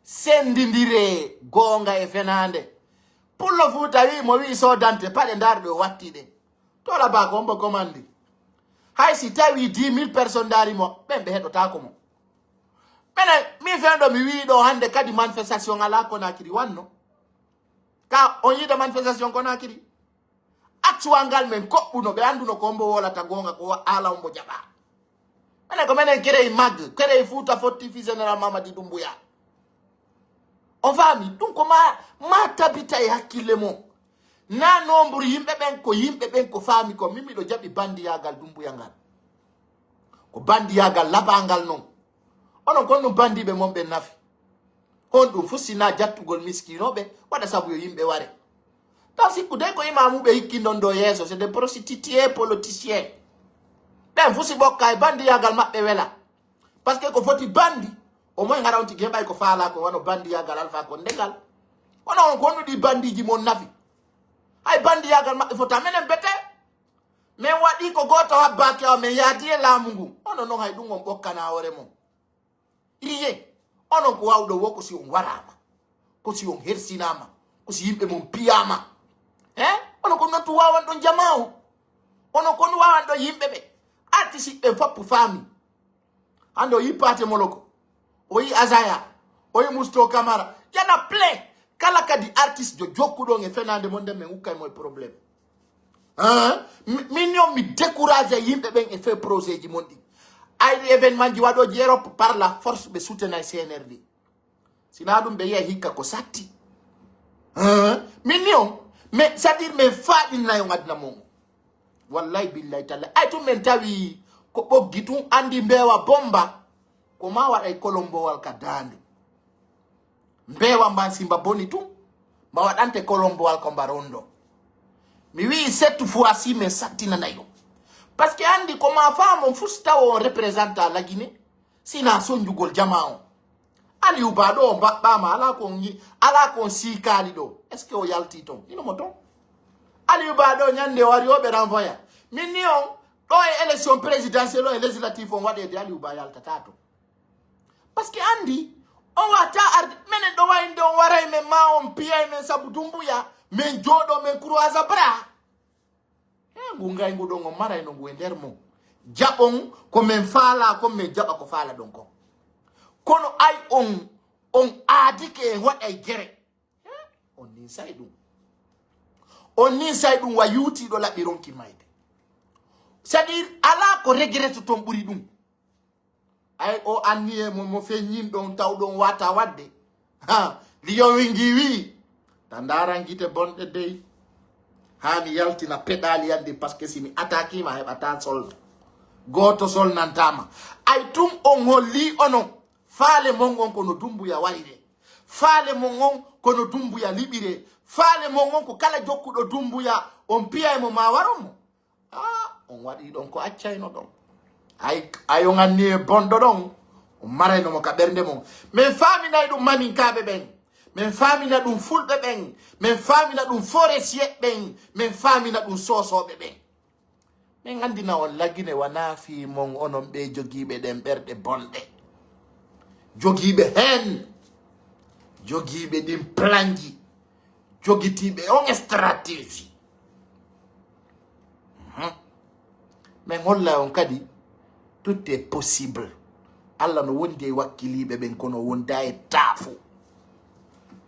sendidire gonga e fenande pullo fu tawi mo wi sodante paɗe darɗe o watti ɗen tolaba ko ombo commandi hay si tawi 10 000 personnes darimo ɓen ɓe heɗotako mo ɓene min fenɗo mi wiɗo hande kadi manifestation ala Conakry wanno ka on yiɗa manifestation Conakry accuwal ngal men koɓɓuno ɓe anduno ko ombo wolata gonga ko ala ombo jaɓa ɓene ko menen kerey magge kerey Fouta fotti fi général Mamadi Doumbouya on faami ɗum ko ma tabita e hakkille mon na nombre yimɓe ɓen ko faami ko min miɗo jaɓi bandiyagal Doumbouya ngal ko bandiyagal labangal noon onon kon ɗum bandiɓe mon ɓe nafi hon ɗum fussina jattugol miskinoɓe waɗa sabu yo yimɓe ware taw sikku de ko imamuɓe hikkindon do yeeso c'est des prostitués politiciens ɓen fusi ɓokka e bandiyagal maɓɓe wela par ce que ko foti bandi au moins gara on tigi heɓay ko faala ko wano bandiyagal alpha ko ndegal wono on ko honnuɗi bandiji mon nafi hay bandiyagal maɓɓe fota minen bete min waɗi ko goto habbake o min yaadi e laamu ngu onon noon hay ɗum on ɓokkana hoore mon iye onon ko wawɗo wo ko si on warama ko si on hersinama ko si yimɓe mon piyama onon ko nottu wawan ɗon jama o onon kon wawan ɗon yimɓe ɓe artiste ɓen foppu faami hande o yi Paté Moloko o yi Azaya o yi Mousto Camara yana plein kala kadi artiste jo jokkuɗon e fenande mon nden min hukkay mo e probléme min yon mi découragé yimɓe ɓen e fait projet ji mon ɗi ayri événement ji waɗoji Europe par la force ɓe soutenay CNRD sina ɗum ɓe yiya hikka ko satti min ni on mais c'est à dire min faɗinnayo aduna mon wallahi billahi talla ay tum min tawi ko ɓoggi tum andi mbewa bomba ko ma waɗay kolombowal ka dande mbewa mban simba boni tum ma waɗante kolombowal ko mbarondo mi wi 7 fois si min sattinanayo parce que andi ko ma famon fustawo on représenta la Guinée sina sonjugol jama on Aliou Ba ɗo o mbaɓɓama ala kon sikali ɗo est ce que o yalti ton inomo ton Aliou Ba ɗo ñande wari o ɓe renvoya min ni on ɗo e élection présidentielle o e législatif on waɗede Aliou Ba yaltata to parce que andi on wata arde minen ɗo wayde on waray men ma on piyay men sabu Doumbouya min jooɗo min croise bras ngu ngay ngu ɗon on maray no ngu e nder mum jaɓon ko min faala ko min jaɓa ko faala ɗon kon kono ay on aadike en waɗay gere on nin say ɗum wa yuutiɗo laɓi ronki mayde c'est à dire ala ko regrette ton ɓuri ɗum ay o anni e mo feññin ɗon taw ɗon wata wadde liyon wingi wi tan daran gite bonɗe dey ha mi yaltina peɗali yande par ce que si mi attaquima heɓata solde goto solnantama ay tum on holli onon faale mon on kono Doumbouya wayre faale mon on kono Doumbouya liɓire faale mon on ko kala jokkuɗo Doumbouya on piyay mo ma waron mo on waɗi ɗon ko accayno ɗon ayo ganni e bonɗo ɗon o marayno mo ka ɓernde mon min faminay ɗum maninkaɓe ɓen min famina ɗum fulɓe ɓen min famina ɗum forestier ɓen min famina ɗum sosoɓe ɓen min andina on lagine wana fi mon onon ɓe jogiɓe ɗen ɓerɗe bonɗe jogiɓe hen jogiɓe ɗin planji jogitiɓe on stratégie min holla on kadi tout est possible Allah no wondi e wakkiliɓe ɓen kono wonda e taafu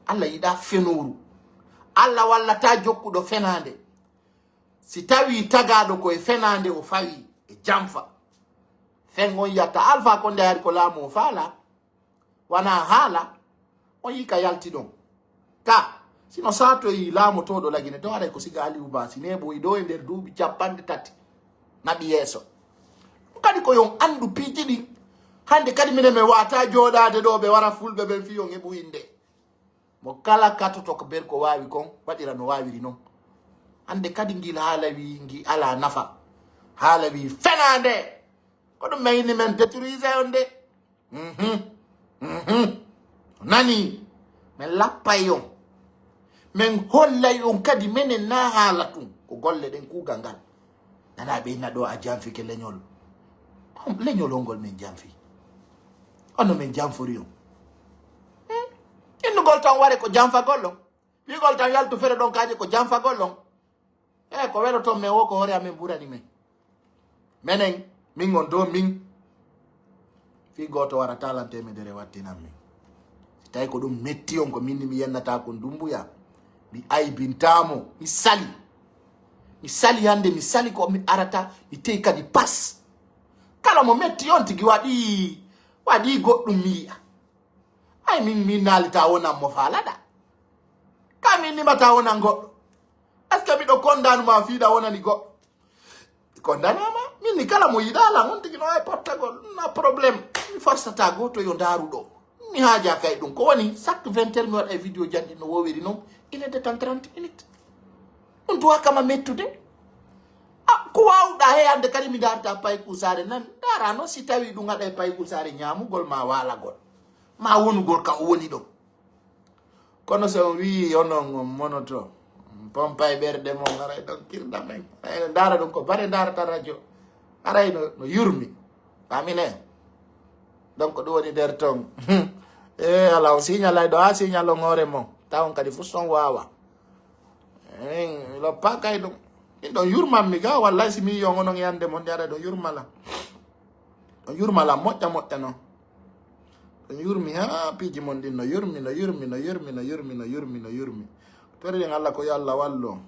Allah yiɗa fenoru Allah wallata jokkuɗo fenande si tawi tagaɗo koye fenande o fawi e jamfa fen on yatta alpha konde hari ko laamu o faala wana haala on yika yalti ɗon ka sino sato yi laamu toɗo lagine to waɗay ko siga Aliou Ba si nebo ɗo e nder duuɓi 30 naɓi yeeso kadi ko yon andu piiji ɗi hande kadi minen mi wata joɗade ɗo ɓe wara fulɓe ɓen fi yon heɓu inde mo kala katoto ko ber ko wawi kon waɗira no wawiri noon hande kadi gil haala wi gi ala nafa haala wi fenande ko ɗum mayni men détruise on de nani min lappay on min hollay on kadi minen na haala tum ko golle ɗen kugal ngal nana ɓe inna ɗo a janfike leñol leñol ongol min janfi ono min janfori on innugol tan ware ko janfagol on wigol tan yaltu fere ɗon kaje ko janfagol on ko weɗo toon min wo ko hoore amin ɓurani men menen min on do min fi goto wara talantemedere wattinan min si tawi ko ɗum metti on ko minni mi yennata ko dumbuya mi aybintamo mi sali hande mi sali ko mi arata mi teyi kadi pas kala mo metti on tigi waɗi goɗɗum mi yi'a ay min naalita wonan mo faalaɗa ka min nimata wonan goɗɗo est ce que miɗo kondanuma fiiɗa wonani goɗɗo mi kondanama min ni kala mo yiɗala on tigi no ay portagol na probléme mi forsata goto yo daruɗo mi haaja kay ɗum ko woni chaque 20 heures mi waɗa e vidéo janɗi no wowiri noon il est de temps 30 minutes ɗum duwa kama mettude ko wawɗa he hande kadi mi darta paykul sare nan dara no si tawi ɗum haɗa e paykul sare ñamugol ma walagol ma wonugol ka o woni ɗo kono so wi onon monoto pompa e ɓerɗe mon aray ɗon kirɗa men dara ɗum ko bare darata radio aray no yurmi famine donc ɗum woni nder ton ala on signalay ɗo ha signal on hoore mon tawon kadi fu son wawa lo pakay ɗum ɗin ɗon yurmanmi ga wallay si mi yon onon yande mon nde aɗa ɗon yurmala moƴƴa noon ɗon yurmi ha piiji mon ɗin no yurmi toriɗen Allah ko yo Allah wallu on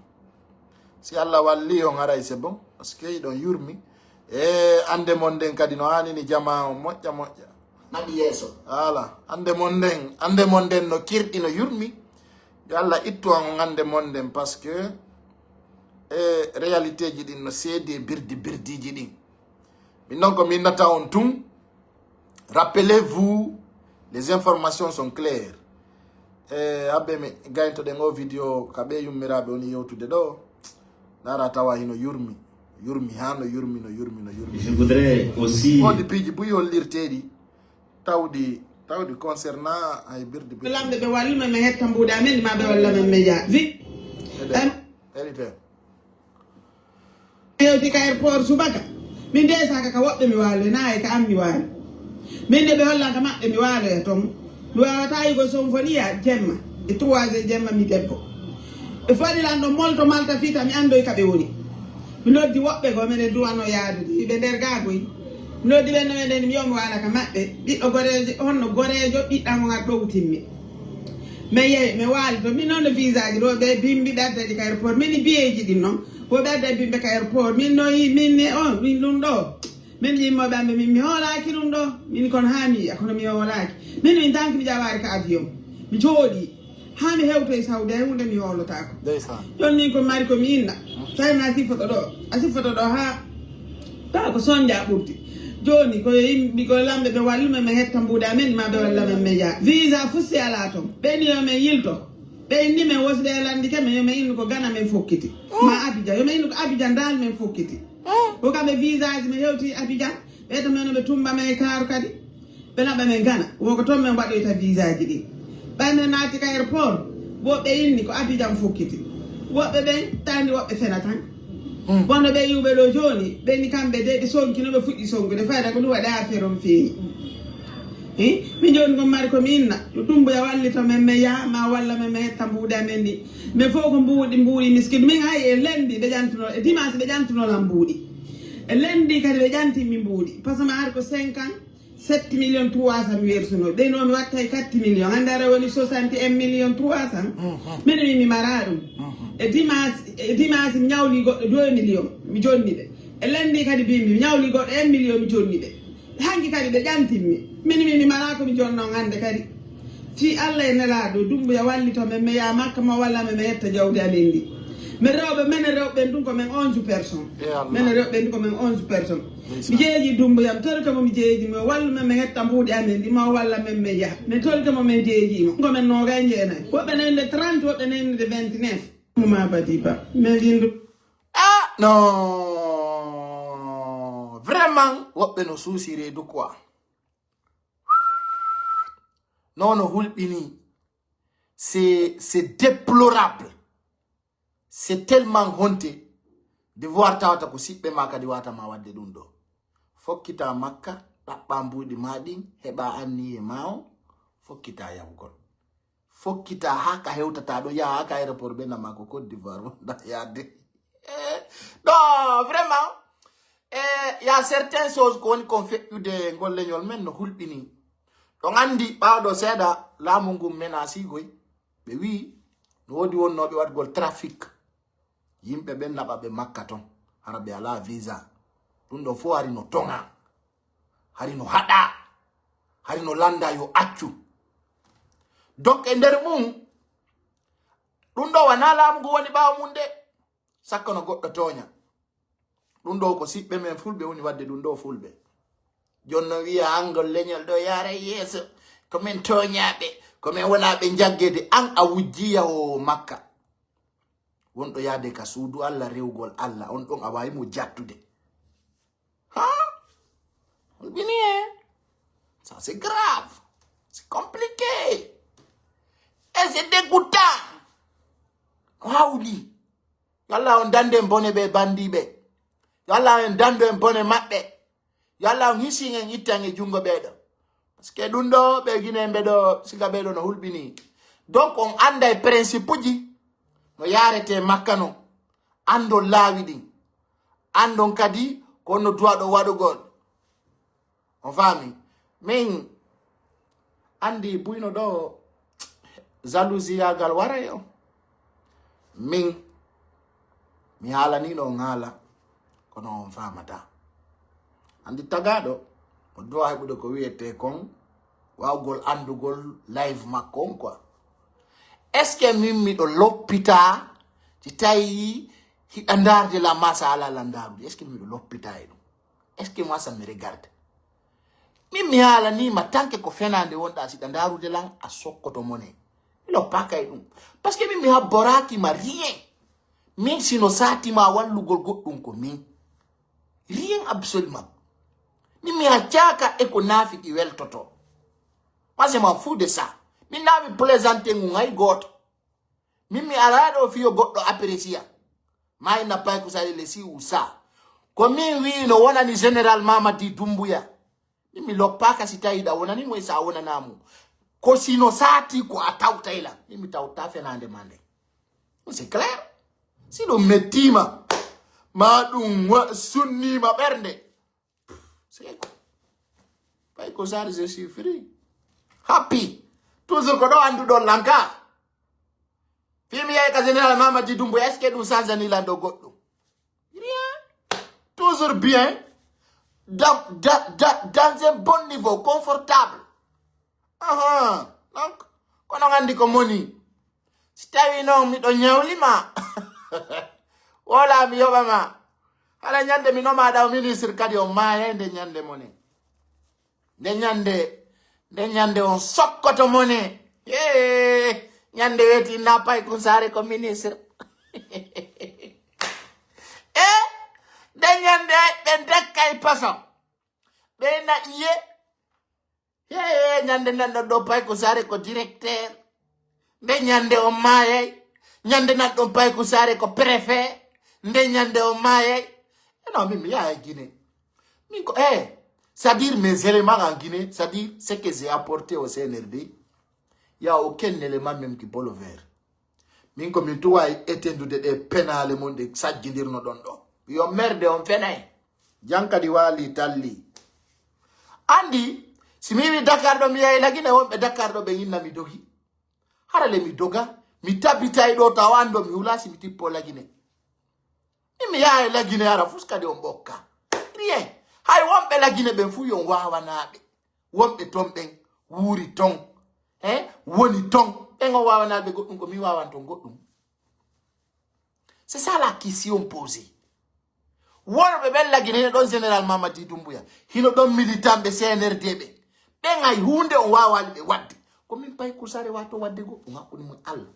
si Allah walli on haray c'est bon parce que ɗon yurmi ande mon nden kadi no hanini jama on moƴƴa naɓi yeeso voilà ande mon nden no kirɗi no yurmi yo Allah ittu an on ande mon nden parce que réalité ji ɗin no seedi birdiji ɗin min noon ko min nata on tun rappelez-vous les informations sont claires habbe mi gayntoɗen o vidéo ka ɓe yummiraɓe woni yewtude ɗo dara tawa hino yurmi ha no yurmi
je voudrais aussi
wodi piiji buyi hollirteɗi tawdi concernant ay birdi
lamɓe ɓe walluma mi hetta mbuuɗe amen ma ɓe walla men média vi
hérité
yewti ka airport subaka min de saka ka woɓɓe mi waalo nayi ka am mi waalo min de ɓe hollanka maɓɓe mi waalo e toon mi wawata yigo sonfoniya jemma e 3 heures jemma mi debbo e faɗilan ɗo molto malta fiita mi andoy kaɓe woni mi noddi woɓɓe go minen duwano yaadude yiɓe nder gagoyi mi noddi ɓen no eɗen mi yomi waala ka maɓɓe ɓiɗɗo gorejo honno gorejo ɓiɗɗamo ngat ɗowtinmi mi yeeyi mi waali to min noon no visa ji ɗo ɓe bimbi ɓerdaɗi ka airport min biyeji ɗin noon ko ɓerda bimɓe ka airport min noyi min ɗum ɗo min yimmoɓe amɓe min mi hoolaki ɗum ɗo min kono ha mi yiya kono mi hoolaki min tanki mi ƴawari ka avion mi jooɗi ha mi hewto e sawde hay hunde mi hoolotako jon min ko mari komi inna tawima a siffoto ɗo ha tawa ko sonja ɓurti joni ko yimɓe ko lamɓe ɓe walluma mi hetta mbuuɗe amen ma ɓe walla men média visa fusti ala toon ɓeni yomin yilto ɓe inni men wosde e landi ke men yomin innu ko Gana men fokkiti ma Abidjan yomin innu ko Abidjan dal men fokkiti ko kamɓe visage mi hewti Abidjan ɓeyto men ɓe tumba men kaaru kadi ɓe naɓa men Gana woko toon min mbaɗoyta visage ɗi ɓayno naati ka aéroport woɓɓe inni ko Abidjan fokkiti woɓɓe ɓen tandi woɓɓe fena tan bonno ɓe yiwɓe ɗo joni ɓenni kamɓe de ɓe sonkino ɓe fuɗɗi sonkude fayda ko ɗum waɗa affaire on feewi min joni ko mari komi inna yo ɗumboya wallito men mi yaha ma walla men mi hetta mbuuɗi amen ɗi mais fof ko mbuuɗi miskine min hay e lendi ɓe ƴantuno e dimanche ɓe ƴantunolam mbuuɗi e lendi kadi ɓe ƴantimi mbuuɗi par ce que mi ari ko 5 ans 7 millions 300 mi wersuno ɗeyno mi watta e 4 millions hande ara woni 61 millions 300 minen mi mara ɗum e dimanche mi ñawli goɗɗo 2 millions mi jonni ɓe e lendi kadi bimbi mi ñawli goɗɗo 1 million mi jonni ɓe hanki kadi ɓe ƴantinmi min mi mara ko mi jonnon hande kadi fi Allah e nelaɗo dumboya wallito men mi ya makka ma walla men mi yetta jawdi amen ndi min rewɓe minen rewɓe ɗum ko men 11 personnes minen rewɓe ɗum ko men 11 personnes mi jeeji dumboyam torikamo mi jeeji mo wallu men mi hetta mbuuɗi amen ndi ma walla men mi yaha min torikamo min jeejimo ko men nogay jeenayi woɓɓe nende 30 woɓɓe nende 29 muma badi ba min windu
non vraiment woɓɓe no suusi reedu quoi non no hulɓini c'est déplorable c'est tellement honte de voir tawata ko siɓɓe ma kadi watama wadde ɗum ɗo fokkita makka ɗaɓɓa mbuuɗi ma ɗin heɓa anniye ma o fokkita yawgol fokkita haka hewtata ɗo yaha haka aéroport ɓe nama ko Côte d'Ivoire wonɗa yadde non vraiment y a certaines choses ko woni kon feƴƴude golleñol men no hulɓini ɗon andi ɓawɗo seeɗa laamu ngu menasigoy ɓe wi no wodi wonnoɓe waɗgol trafic yimɓe ɓen naɓa ɓe makka ton hara ɓe ala visa ɗum ɗo fof hari no tonga hari no haɗa hari no landa yo accu donc e nder mum ɗum ɗo wana laamu ngu woni ɓawo mum de sakka no goɗɗo toña ɗum ɗo ko siɓɓe men fulɓe woni wadde ɗum ɗo fulɓe jonno wiya angol leñol ɗo yaara yeeso komin toñaɓe komin wonaɓe jaggede an a wujjiya o makka wonɗo yaade ka suudu Allah rewgol Allah on ɗon a wawi mo jattude ha bini ça c'est grave c'est compliqué et c'est dégoûtant hawli yalla on dande bone ɓe bandiɓe yalla on dande bone maɓɓe yalla on hisi en ittange jungo ɓeɗo parce que ɗum ɗo ɓe guinemɓe ɗo siga ɓeɗo no hulɓini donc on anda e principe uji no yarete makka no andon laawi ɗin andon kadi ko no duwaɗo waɗugol on faami min andi buyno ɗo jalousiyagal waray o min mi haalanino on haala kono on famata andi tagaɗo o dowa heɓude ko wiyete kon wawgol andugol live makko on quoi est ce que min miɗo loppita si tawi hiɗa darde la masa ala la ndarude est ce que miɗo loppita e ɗum est ce que moi ça me regarde min mi haalanima tanke ko fenande wonɗa siɗa darude lan a sokkoto mone mi loppaka e ɗum par ce que min mi habborakima rien min sino satima wallugol goɗɗum ko min rien absolument min mi haccaka e ko naafiki weltoto moi je m'en fous de ça min naami plaisanté ngu hay goto min mi araɗo fiyo goɗɗo apprécia ma ina pay ko sali le si ou ça ko min wi no wonani général Mamadi Doumbouya min mi loppaka si tawiɗa wonani moy sa wonanamu ko sino saati ko a tawtayla min mi tawta fenande ma nde c'est clair si ɗum mettima ma ɗum sunnima ɓernde c'est ko pay ko sari je suis free happy toujours ko ɗo anduɗon lanka fimi yahi ka général Mamadi Doumbouya est ce que ɗum changani lando goɗɗum rien toujours bien dans un bon niveau confortable donc kono andi ko moni si tawi noon miɗo ñawlima wala mi yoɓama hala ñande mi nomaɗa o ministre kadi o maya nde ñande mone nde ñande on sokkoto mone ñande weti napay kun sare ko ministre nde nyande ben dekkay pasam be na iye nyande nan do pay ko sare ko directeur nde nyande o maye nyande nan do pay ko sare ko préfet nde nyande o maye non mais il y a Guinée minko c'est-à-dire mes éléments en Guinée, c'est-à-dire ce que j'ai apporté au CNRD, il n'y a aucun élément même qui peut le faire. Minko mintuwa éteindre de pénal monde ça gindir no dondo. Yo merde on fenay. Janka di wali tali. Andi si mi Dakar do mi ay lagi ne won be Dakar do be yinna mi dogi. Harale mi doga, mi tabita do tawando mi hula si mi tipo lagi ne. Mi ay lagi ne ara fuska de omboka. Rien. Hay wombe lagine ben fu yon wawa nabe wombe tomben wuri ton woni ton en wawa nabe goddum ko mi wawa ton goddum. C'est ça la question posée. Wonbe ben lagine don général Mamadi Doumbouya hino don militant be CNRD be ben ay hunde on wawa be wadde ko min pay kusare wato wadde go ngakuni mu Allah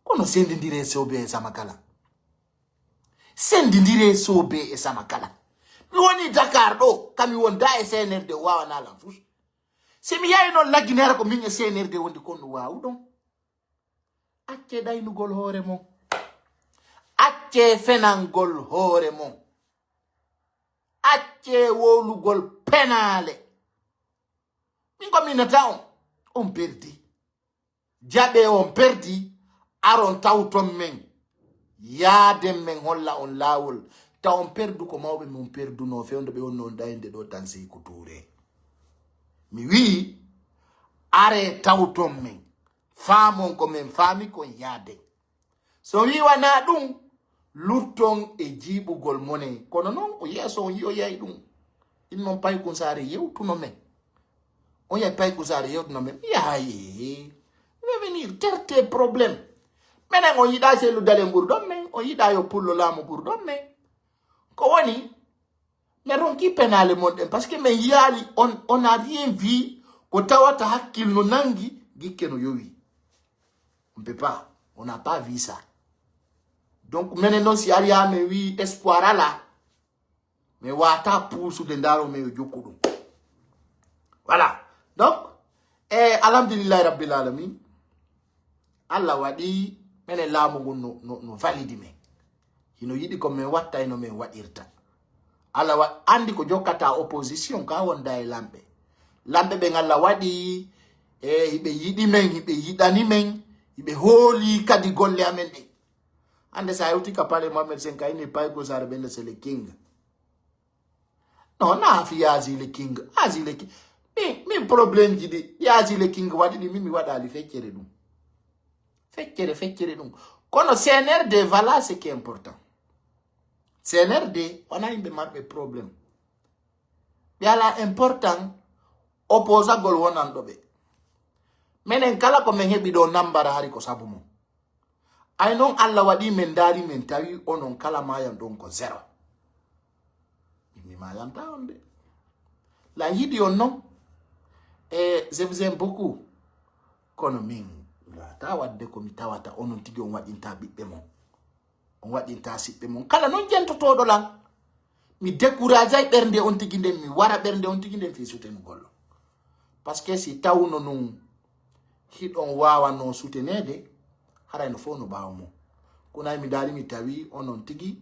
kono sendindire sobe samakala sendindire sobe e samakala. Woni Dakar do kami wonda e CNRD wawa na lan fus se mi yayi non laginere ko min e CNRD wondi konno wawu don acce daynugol hoore mon acce fenangol hoore mon acce wolugol penale min ko minata on perdi jabe on perdi aron tawton men yaadem men holla on lawol ta on perdu ko mawbe mon perdu no fewndo be onno dayinde do tan sey ko toure mi wi are tawton men famon ko men fami ko yaade so wi wana dum lutton e jibugol mone kono non o yeso on yo yai dum in non pay ko sare yewtuno men on ya pay ko sare yewtuno men yayi revenir terte problème menen on yida se lu dale mbur dom men on yida yo pullo lamu bur dom men ko woni mais ronki penale monde parce que mais yali on a rien vu ko tawata hakil no nangi gikke no yowi on peut pas on n'a pas vu ça donc maintenant si aria me wi espoir là mais wata pousu de ndaro me jokudu voilà donc alhamdulillah rabbil alamin Allah wadi menen lamu no valide me hino yidi ko men watta ino men wadirta ala wa andi ko jokata opposition ka wonda e lambe be ngalla wadi hibe yidi men hibe yidani men hibe holi kadi golle amen de ande sa yuti ka pale Mohamed Senka ini pay ko sare ben c'est le king non na fi yazi le king azi le king mi problème jidi yazi le king wadi di mi wada ali feccere dum kono CNRD voilà ce qui est important. CNRD, on a une marque problème. Biala important opposa gol wonan dobe. Menen kala ko men hebi do nambara hari ko sabumo. Ay non alla wadi men dari men tawi onon kala mayan don ko zero. Mi mayan ta onde. La yidi on non je vous aime beaucoup. Kono min la tawadde ko mi tawata onon tigi on wadinta bibbe mon. On wadinta sibbe mon kala non jentotodo lan mi décourager bernde on tigi den mi wara bernde on tigi den fi soutenu gollo parce que si tawno non hidon wawa no soutenede hara no fo no bawmo kuna mi dali mi tawi onon tigi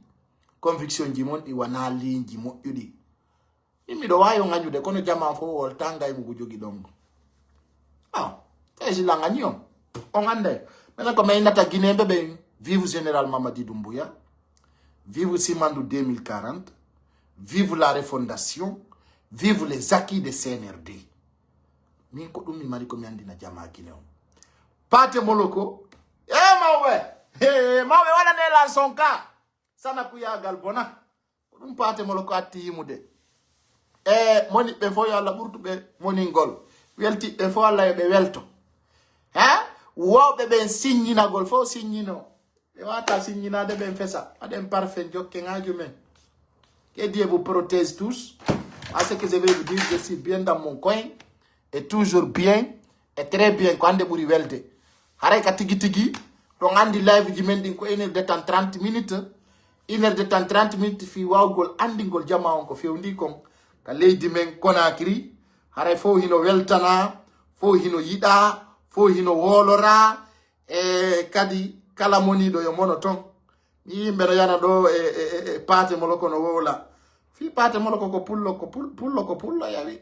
conviction ji mon di wana linji mo yudi mi do wayo ngajude kono jama fo wol tanga e mu jogi dom e la ngagnon on ande mena ko may nata Guinée bebe vive général Mamadi Doumbouya, vive Simandou 2040, vive la refondation, vive les acquis de CNRD. Min ko dum mi mari ko mi andi na jama Guinée. Pate moloko, mawe wala ne la sonka. Sana kuya galbona. Dum pate moloko atti yimude. Moni be fo yalla burtu be moni ngol. Welti be fo alla be welto. Wo be ben signina gol fo signino. E wata signina de ben fessa. Adem parfait jokke ngaju men. Que Dieu vous protège tous. À ce que je vais vous dire, je suis bien dans mon coin. Et toujours bien. Et très bien. Quand de buri welde. Haray ka tigi tigi. Donc andi live ji men din ko ene de 30 minutes. 1 heure de temps 30 minutes fi wawgol andingol jama on ko fewndi kon ka leydi men Conakry hare fo hino weltana fo hino yida fo hino wolora kadi kala monido yo mono ton yimbe no yana do pate moloko no wola fi pate moloko ko pullo yawi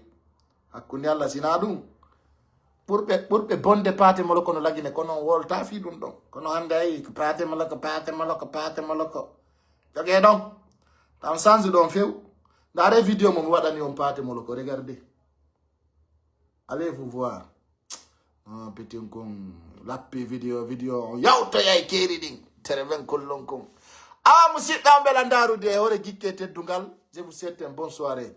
hakkunde Allah sina dum pour be bonde pate moloko no lagine kono wolta fi dum don kono hande ay pate moloko joge donc tam sanzu don few dare vidéo mo wadani on pate moloko regardez allez vous voir petit kon lappi vidéo yawto yay keri ding tereven kollon kon musidɗam belandarude hore gikke teddungal je vous souhaite une bonne soirée.